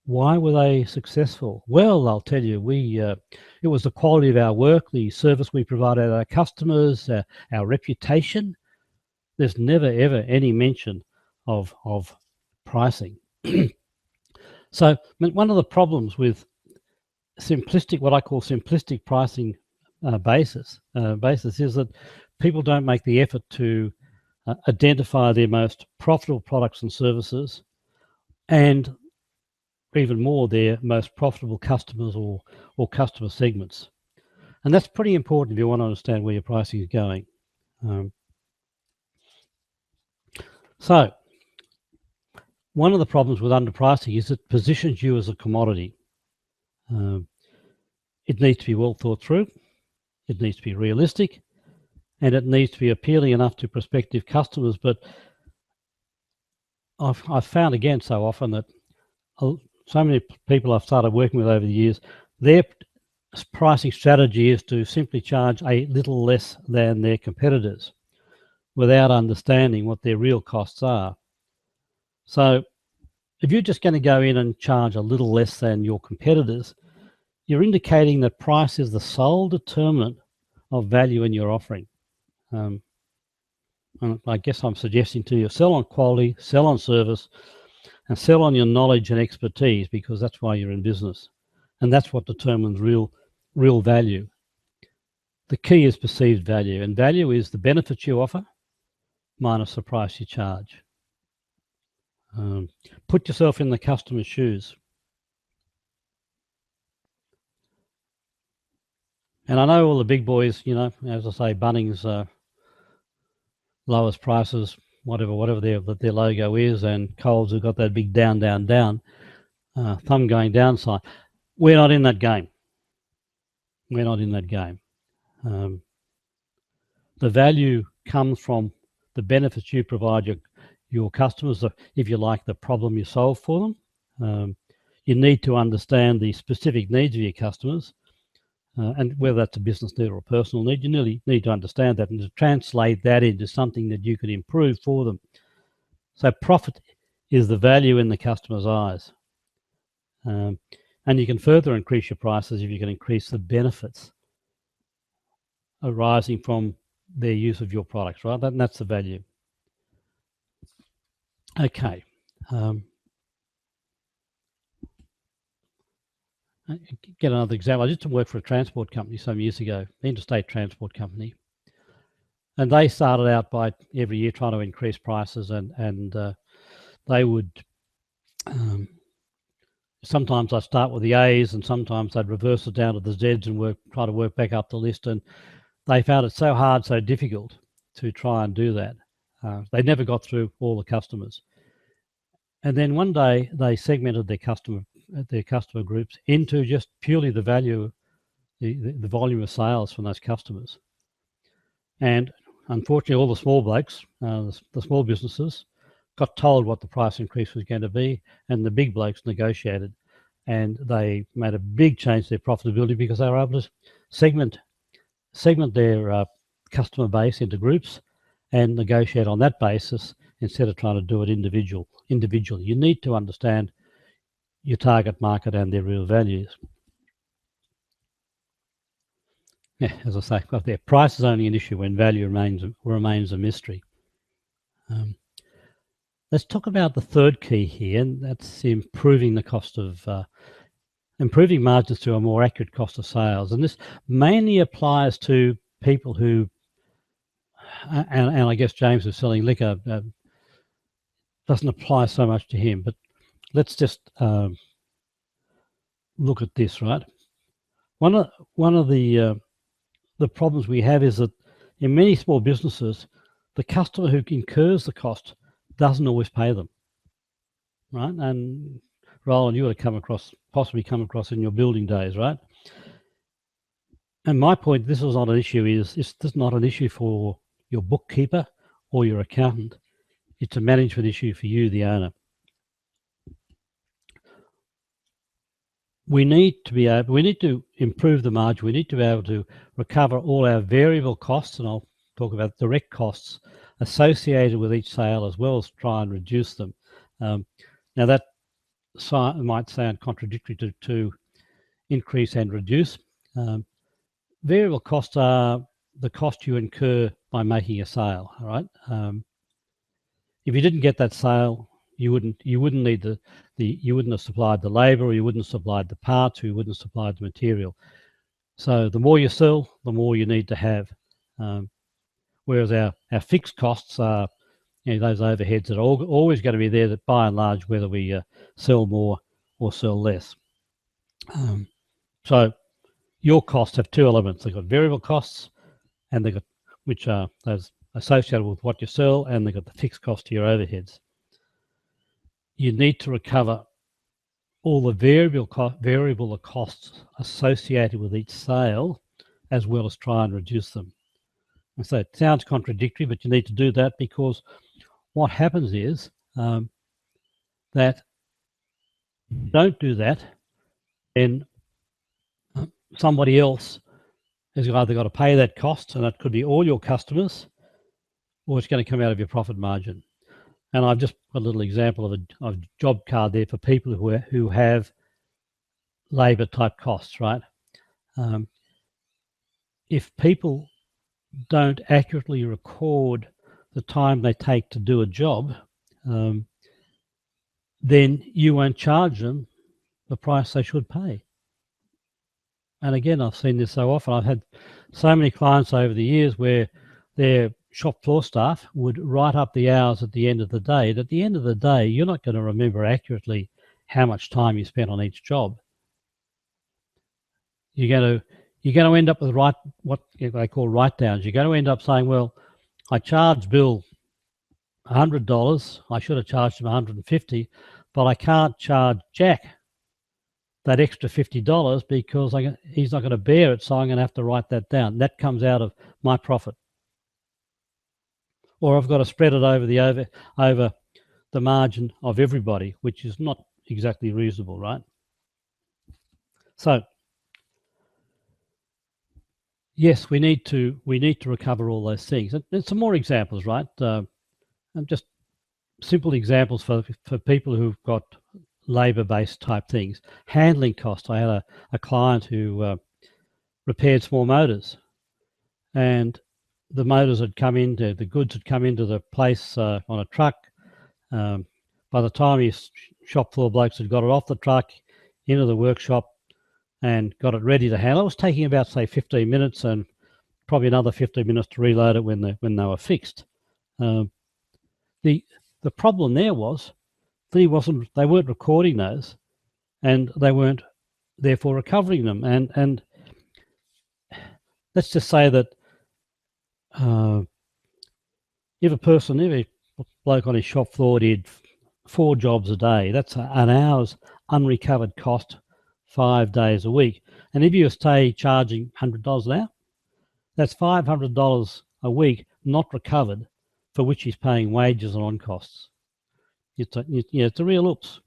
why were they successful? Well, they'll tell you, it was the quality of our work, the service we provided our customers, our reputation. There's never ever any mention of pricing. So one of the problems with what I call simplistic pricing basis is that people don't make the effort to identify their most profitable products and services, and even more, their most profitable customers or customer segments. And that's pretty important if you want to understand where your pricing is going. So one of the problems with underpricing is it positions you as a commodity. It needs to be well thought through, it needs to be realistic, and it needs to be appealing enough to prospective customers. But I've found again so often that so many people I've started working with over the years, their pricing strategy is to simply charge a little less than their competitors without understanding what their real costs are. So if you're just going to go in and charge a little less than your competitors, you're indicating that price is the sole determinant of value in your offering. And I guess I'm suggesting to you, sell on quality, sell on service, and sell on your knowledge and expertise, because that's why you're in business. And that's what determines real value. The key is perceived value, and value is the benefits you offer minus the price you charge. Put yourself in the customer's shoes. And I know all the big boys, you know, as I say, Bunnings, lowest prices, whatever their logo is, and Coles have got that big down, thumb going down sign. We're not in that game. We're not in that game. The value comes from the benefits you provide your customers, if you like, the problem you solve for them. You need to understand the specific needs of your customers, and whether that's a business need or a personal need, you really need to understand that and to translate that into something that you can improve for them. So profit is the value in the customer's eyes. And you can further increase your prices if you can increase the benefits arising from their use of your products, right? That's the value. Okay. Get another example. I used to work for a transport company some years ago, interstate transport company, and they started out by every year trying to increase prices, and they would sometimes I'd start with the A's, and sometimes I'd reverse it down to the Z's and try to work back up the list. And they found it so hard, so difficult to try and do that. They never got through all the customers. And then one day they segmented their customer groups into just purely the value, the volume of sales from those customers. And unfortunately, all the small blokes, the small businesses, got told what the price increase was going to be, and the big blokes negotiated, and they made a big change to their profitability because they were able to segment their customer base into groups and negotiate on that basis instead of trying to do it individually. You need to understand your target market and their real values. Yeah, as I say, got there. Price is only an issue when value remains a mystery. Let's talk about the third key here, and that's improving the cost of improving margins to a more accurate cost of sales. And this mainly applies to people who, and I guess James who's selling liquor, doesn't apply so much to him, but let's just look at this, right? One of the problems we have is that in many small businesses, the customer who incurs the cost doesn't always pay them, right? And Roland, you would have possibly come across in your building days, right? And my point, this is not an issue, this is not an issue for your bookkeeper or your accountant. It's a management issue for you, the owner. We need to improve the margin. We need to be able to recover all our variable costs, and I'll talk about direct costs associated with each sale, as well as try and reduce them. Now that might sound contradictory to increase and reduce. Variable costs are the cost you incur by making a sale. All right. If you didn't get that sale, you wouldn't need you wouldn't have supplied the labour, or you wouldn't have supplied the parts, or you wouldn't have supplied the material. So the more you sell, the more you need to have. Whereas our fixed costs are, those overheads that are always going to be there, that by and large, whether we sell more or sell less. So your costs have two elements. They've got variable costs, and they've got, which are those associated with what you sell, and they've got the fixed cost to your overheads. You need to recover all the variable costs associated with each sale, as well as try and reduce them. And so it sounds contradictory, but you need to do that, because what happens is that don't do that, then somebody else has either got to pay that cost, and that could be all your customers, or it's going to come out of your profit margin. And I've just put a little example of a job card there for people who have labour type costs, right? If people don't accurately record the time they take to do a job, then you won't charge them the price they should pay. And again, I've seen this so often. I've had so many clients over the years where their shop floor staff would write up the hours at the end of the day. And at the end of the day, you're not going to remember accurately how much time you spent on each job. You're going to end up with what they call write-downs. You're going to end up saying, well, I charged Bill $100. I should have charged him $150, but I can't charge Jack that extra $50 because he's not going to bear it, so I'm going to have to write that down. That comes out of my profit. Or I've got to spread it over the margin of everybody, which is not exactly reasonable, right? So yes, we need to recover all those things. And some more examples, right? And just simple examples for people who've got labour-based type things. Handling costs. I had a client who repaired small motors, and the motors had come into, the goods had come into the place on a truck. By the time his shop floor blokes had got it off the truck, into the workshop, and got it ready to handle, it was taking about, say, 15 minutes and probably another 15 minutes to reload it when they were fixed. The problem there was they weren't recording those, and they weren't therefore recovering them. And let's just say that if a bloke on his shop floor did 4 jobs a day, that's an hour's unrecovered cost 5 days a week. And if you stay charging $100 an hour, that's $500 a week not recovered, for which he's paying wages and on costs. It's a real oops.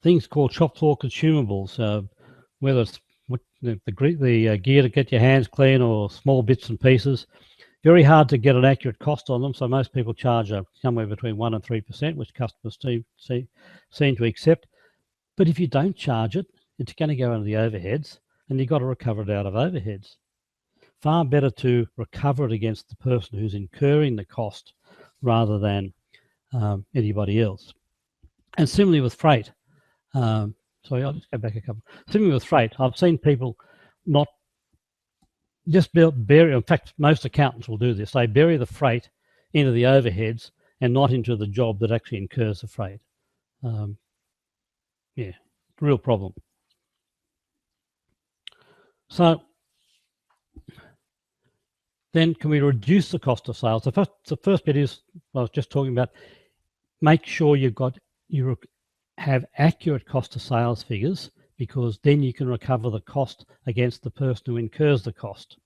Things called shop floor consumables, whether it's the gear to get your hands clean or small bits and pieces, very hard to get an accurate cost on them. So most people charge somewhere between 1% and 3%, which customers seem to accept. But if you don't charge it, it's going to go into the overheads, and you've got to recover it out of overheads. Far better to recover it against the person who's incurring the cost rather than anybody else. And similarly with freight. Sorry, I'll just go back a couple. Similarly with freight, I've seen people not just bury, in fact, most accountants will do this. They bury the freight into the overheads and not into the job that actually incurs the freight. Yeah, real problem. So then can we reduce the cost of sales? The first bit is, I was just talking about, make sure you have accurate cost of sales figures, because then you can recover the cost against the person who incurs the cost.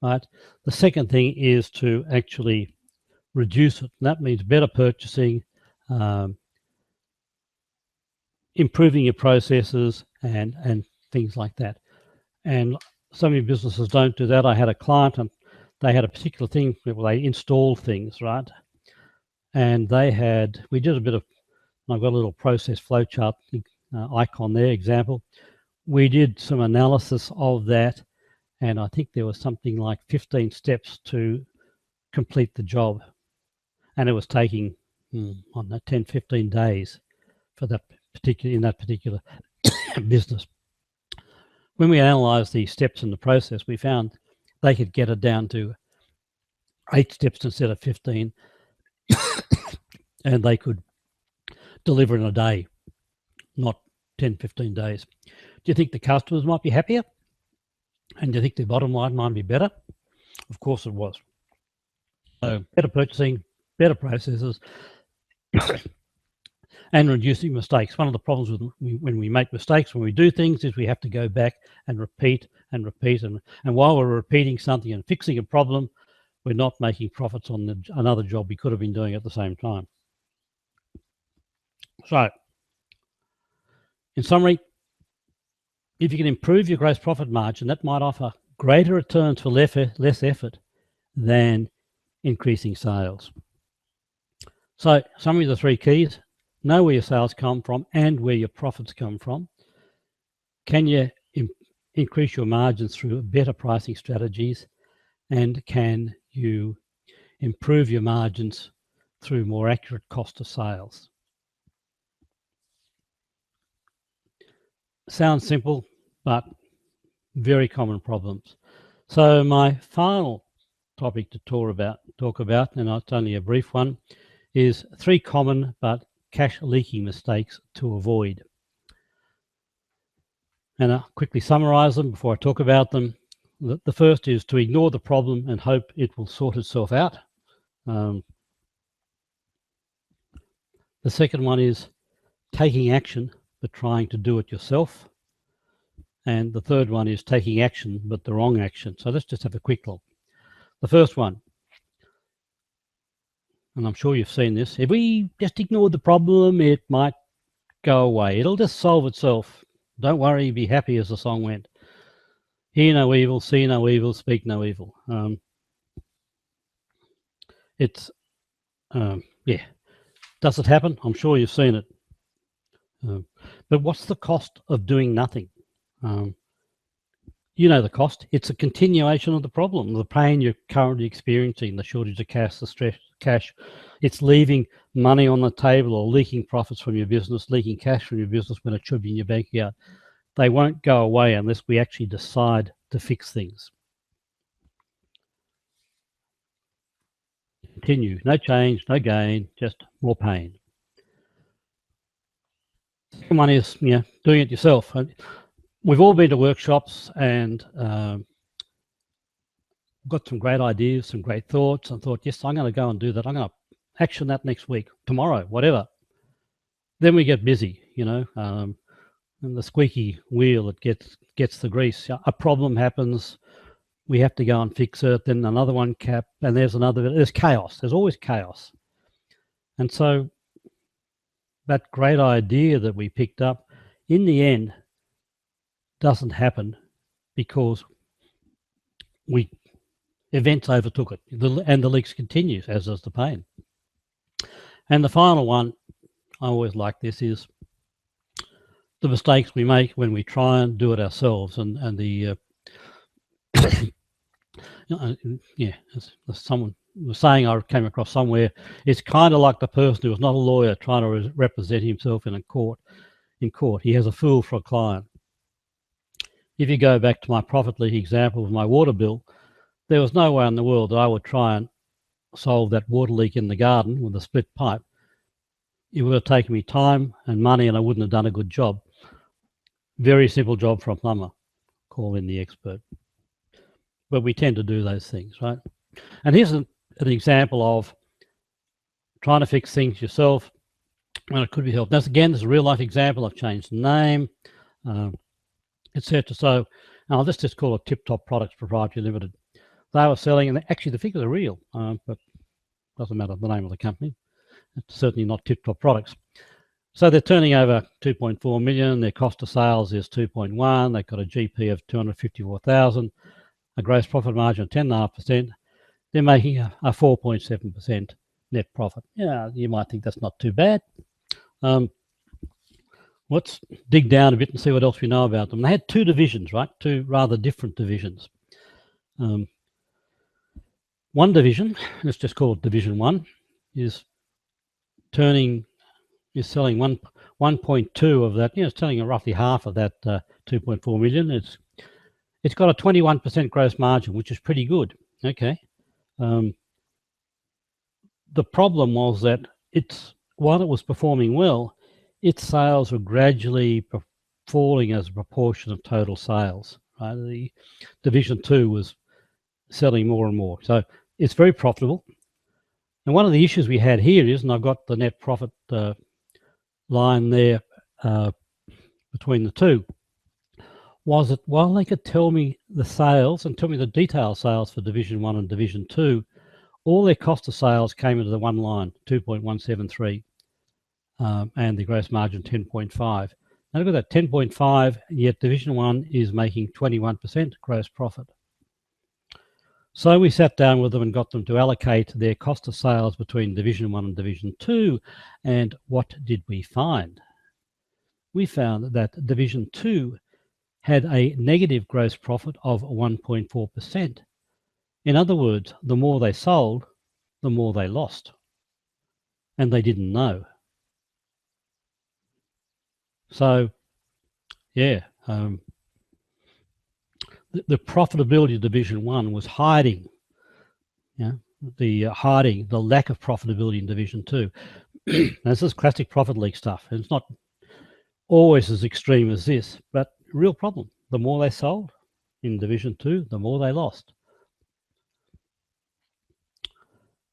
Right. The second thing is to actually reduce it. And that means better purchasing, improving your processes, and things like that. And so many businesses don't do that. I had a client, and they had a particular thing where they install things, right? And we did a bit of, I've got a little process flowchart icon there, example. We did some analysis of that, and I think there was something like 15 steps to complete the job. And it was taking, 10, 15 days for that particular business. When we analysed the steps in the process, we found they could get it down to 8 steps instead of 15, and they could deliver in a day, not 10, 15 days. Do you think the customers might be happier? And do you think the bottom line might be better? Of course it was. So better purchasing, better processes, and reducing mistakes. One of the problems when we make mistakes, when we do things, is we have to go back and repeat and repeat. And while we're repeating something and fixing a problem, we're not making profits on another job we could have been doing at the same time. So, in summary, if you can improve your gross profit margin, that might offer greater returns for less effort than increasing sales. So summary of the 3 keys: know where your sales come from and where your profits come from. Can you increase your margins through better pricing strategies? And can you improve your margins through more accurate cost of sales? Sounds simple, but very common problems. So my final topic to talk about, and it's only a brief one, is 3 common but cash leaking mistakes to avoid. And I'll quickly summarize them before I talk about them. The first is to ignore the problem and hope it will sort itself out. The second one is taking action but trying to do it yourself. And the third one is taking action but the wrong action. So let's just have a quick look. The first one, and I'm sure you've seen this, if we just ignore the problem, it might go away. It'll just solve itself. Don't worry, be happy, as the song went. Hear no evil, see no evil, speak no evil. Yeah. Does it happen? I'm sure you've seen it. But what's the cost of doing nothing? You know the cost. It's a continuation of the problem, the pain you're currently experiencing, the shortage of cash, the stress cash. It's leaving money on the table or leaking profits from your business, leaking cash from your business when it should be in your bank account. They won't go away unless we actually decide to fix things. Continue. No change, no gain, just more pain. Second one is, doing it yourself. We've all been to workshops and got some great ideas, some great thoughts, and thought, yes, I'm going to go and do that. I'm going to action that next week, tomorrow, whatever. Then we get busy, and the squeaky wheel that gets the grease. A problem happens, we have to go and fix it. Then another one and there's chaos. There's always chaos. And so that great idea that we picked up, in the end, doesn't happen because events overtook it, and the leaks continues, as does the pain. And the final one, I always like this, is the mistakes we make when we try and do it ourselves. And the someone was saying, I came across somewhere, it's kind of like the person who is not a lawyer trying to represent himself in court. He has a fool for a client. If you go back to my profit leak example of my water bill, there was no way in the world that I would try and solve that water leak in the garden with a split pipe. It would have taken me time and money, and I wouldn't have done a good job. Very simple job for a plumber. Call in the expert. But we tend to do those things, right? And here's an example of trying to fix things yourself when it could be helped. Now, again, this is a real life example. I've changed the name, etc. So I'll just call it Tip Top Products Proprietary Limited. They were selling, and actually the figures are real, but doesn't matter the name of the company. It's certainly not Tip Top Products. So they're turning over 2.4 million. Their cost of sales is 2.1. They've got a GP of 254,000, a gross profit margin of 10.5%. They're making a 4.7% net profit. Yeah, you might think that's not too bad. Let's dig down a bit and see what else we know about them. They had 2 divisions, right? 2 rather different divisions. One division, let's just call it Division 1, is selling 1.2 of that. It's selling roughly half of that 2.4 million. It's got a 21% gross margin, which is pretty good. Okay. The problem was that while it was performing well, its sales were gradually falling as a proportion of total sales. Right? The Division 2 was selling more and more. So it's very profitable. And one of the issues we had here is, and I've got the net profit line there between the two, was that while they could tell me the sales and tell me the detailed sales for Division 1 and Division 2, all their cost of sales came into the one line, 2.173, and the gross margin 10.5. Now look at that, 10.5, yet Division 1 is making 21% gross profit. So we sat down with them and got them to allocate their cost of sales between Division 1 and Division 2. And what did we find? We found that Division 2 had a negative gross profit of 1.4%. In other words, the more they sold, the more they lost. And they didn't know. So, yeah, the profitability of Division 1 was hiding, the lack of profitability in Division 2. This is classic profit leak stuff. It's not always as extreme as this, but real problem. The more they sold in Division 2, the more they lost.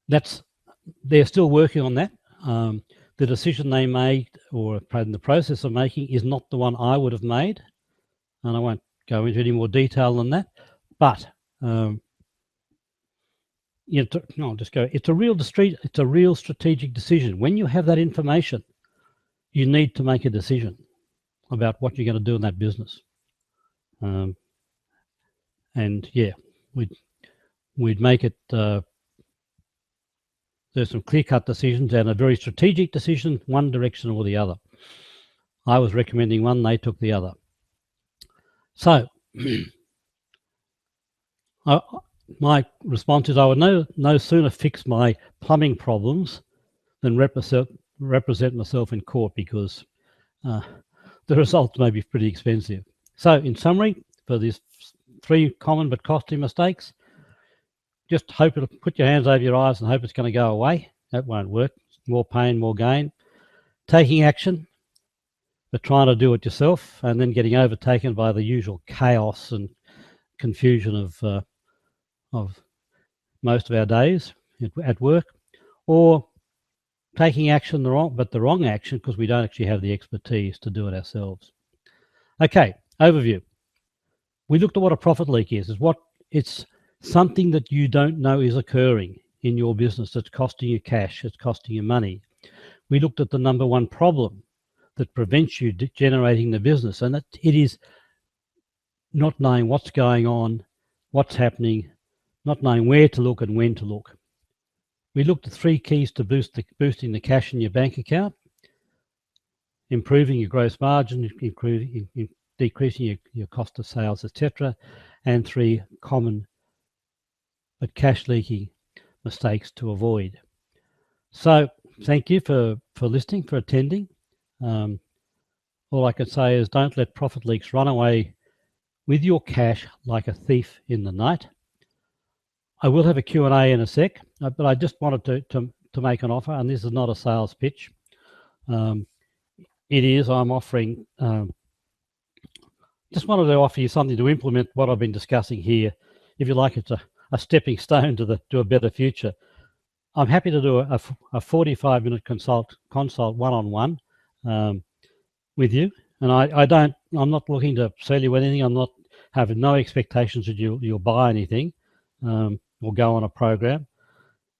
They're still working on that. The decision they made, or in the process of making, is not the one I would have made, and I won't go into any more detail than that. But it's a real strategic decision. When you have that information, you need to make a decision about what you're going to do in that business. And yeah, we'd make it. There's some clear-cut decisions and a very strategic decision, one direction or the other. I was recommending one, they took the other. So my response is I would no sooner fix my plumbing problems than represent myself in court, because the results may be pretty expensive. So in summary, for these 3 common but costly mistakes, just hope it'll put your hands over your eyes and hope it's going to go away. That won't work. More pain, more gain. Taking action, but trying to do it yourself, and then getting overtaken by the usual chaos and confusion of most of our days at work, or taking action the wrong action because we don't actually have the expertise to do it ourselves. Okay, overview. We looked at what a profit leak is. It's something that you don't know is occurring in your business that's costing you cash, it's costing you money. We looked at the number one problem that prevents you generating the business, and it is not knowing what's going on, what's happening, not knowing where to look and when to look. We looked at 3 keys to boosting the cash in your bank account: improving your gross margin, decreasing your cost of sales, etc., and 3 common but cash leaking mistakes to avoid. So thank you for listening, for attending. All I can say is don't let profit leaks run away with your cash like a thief in the night. I will have a Q&A in a sec, but I just wanted to make an offer, and this is not a sales pitch. I'm offering, just wanted to offer you something to implement what I've been discussing here. If you like, it's a stepping stone to a better future. I'm happy to do a 45-minute consult one-on-one with you, and I'm not looking to sell you anything. I'm not having no expectations that you'll buy anything or go on a program.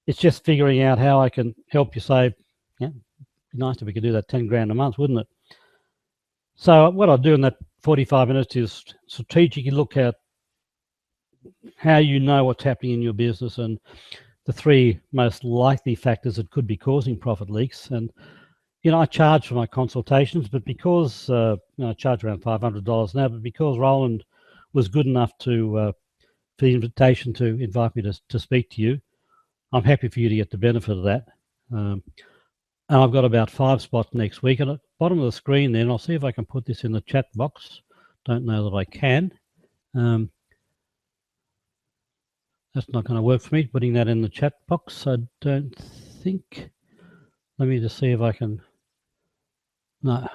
It's just figuring out how I can help you save. Yeah, be nice if we could do that 10 grand a month, wouldn't it? So what I'll do in that 45 minutes is strategically look at how you know what's happening in your business and the 3 most likely factors that could be causing profit leaks. And I charge for my consultations, but because I charge around $500 now, but because Roland was good enough for the invitation to invite me to speak to you, I'm happy for you to get the benefit of that. And I've got about 5 spots next week. And at the bottom of the screen then, I'll see if I can put this in the chat box. Don't know that I can. That's not going to work for me, putting that in the chat box. I don't think. Let me just see if I can. No.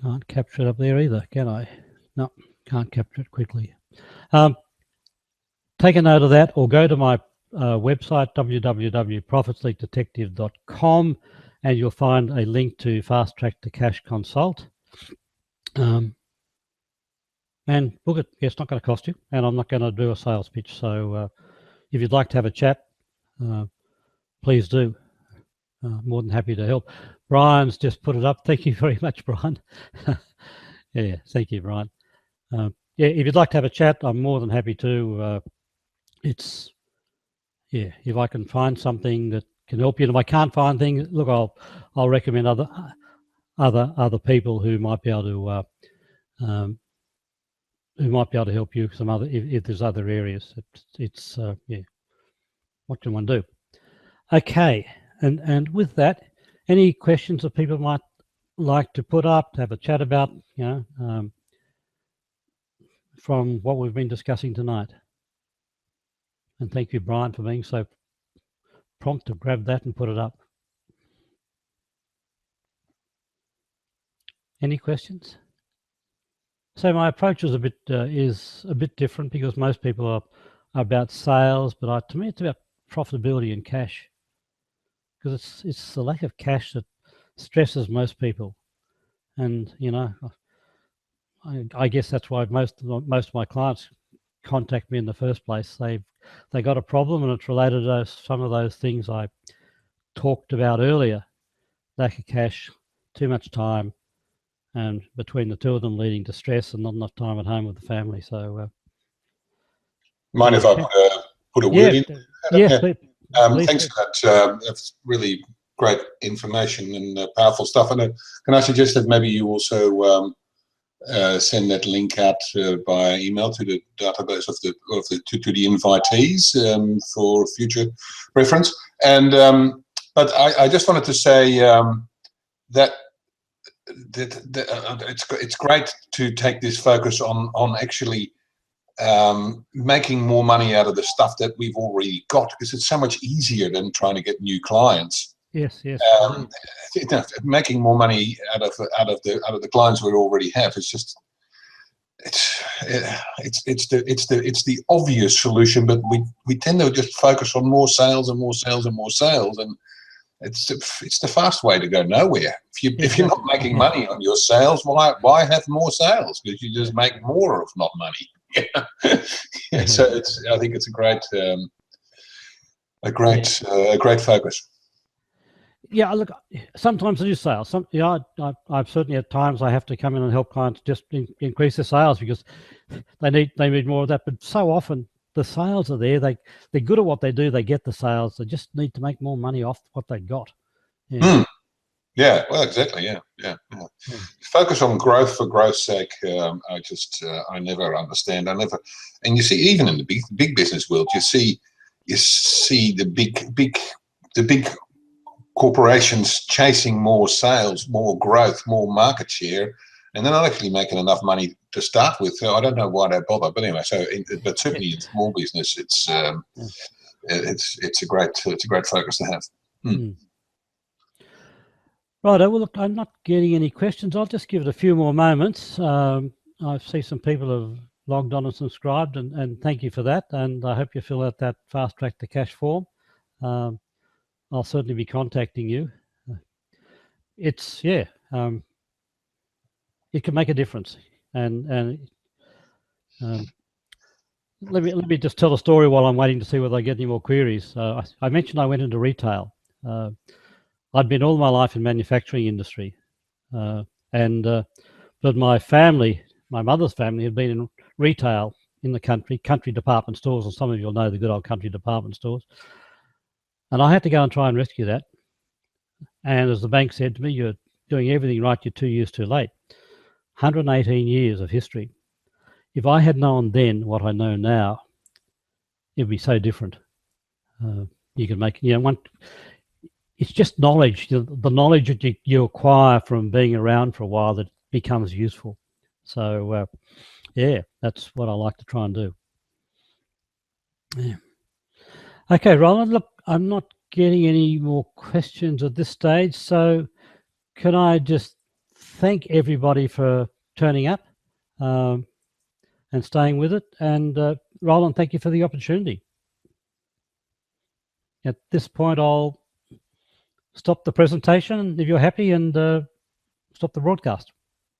Can't capture it up there either, can I? No, can't capture it quickly. Take a note of that, or go to my website, www.profitsleakdetective.com, and you'll find a link to Fast Track to Cash Consult. And book it. It's not going to cost you, and I'm not going to do a sales pitch. So if you'd like to have a chat, please do. more than happy to help. Brian's just put it up. Thank you very much, Brian. Yeah, thank you, Brian. Yeah, if you'd like to have a chat, I'm more than happy to. It's yeah, if I can find something that can help you, and if I can't find things, look, I'll recommend other people who might be able to help you. Some other if there's other areas. It's yeah. What can one do? Okay, and with that, any questions that people might like to put up, to have a chat about, from what we've been discussing tonight. And thank you, Brian, for being so prompt to grab that and put it up. Any questions? So my approach is a bit different, because most people are about sales, but to me it's about profitability and cash, because it's the lack of cash that stresses most people. And I guess that's why most of my clients contact me in the first place. They got a problem, and it's related to some of those things I talked about earlier: lack of cash, too much time, and between the two of them leading to stress and not enough time at home with the family. So, mind if I put a word in? Yeah. Thanks for that. That's really great information and powerful stuff. And can I suggest that maybe you also send that link out by email to the database to the invitees for future reference. And but I just wanted to say that it's great to take this focus on actually making more money out of the stuff that we've already got, because it's so much easier than trying to get new clients. Yes. Making more money out of the clients we already have is just it's the obvious solution, but we tend to just focus on more sales and more sales and more sales, and it's the fast way to go nowhere. If you're not making money on your sales, why have more sales? Because you just make more of not money. Yeah, so I think it's a great focus. Yeah, look, sometimes I do sales. I've certainly at times I have to come in and help clients just increase their sales, because they need more of that. But so often the sales are there. They're good at what they do. They get the sales. They just need to make more money off what they got. Yeah. Yeah, well, exactly. Yeah. Focus on growth for growth's sake. I never understand. And you see, even in the big business world, you see the big corporations chasing more sales, more growth, more market share, and they're not actually making enough money to start with. So I don't know why they bother. But anyway, but certainly in small business, it's a great focus to have. Right. Well, look, I'm not getting any questions. I'll just give it a few more moments. I see some people have logged on and subscribed, and thank you for that. And I hope you fill out that Fast Track to Cash form. I'll certainly be contacting you. It can make a difference. And let me just tell a story while I'm waiting to see whether I get any more queries. I mentioned I went into retail. I'd been all my life in manufacturing industry, but my mother's family had been in retail in the country department stores, and some of you'll know the good old country department stores. And I had to go and try and rescue that. And as the bank said to me, "You're doing everything right. You're 2 years too late." 118 years of history. If I had known then what I know now, it'd be so different. You can make it's just knowledge, the knowledge that you acquire from being around for a while that becomes useful. So, that's what I like to try and do. Yeah. Okay, Roland, look, I'm not getting any more questions at this stage. So can I just thank everybody for turning up and staying with it? And Roland, thank you for the opportunity. At this point, I'll stop the presentation if you're happy, and stop the broadcast.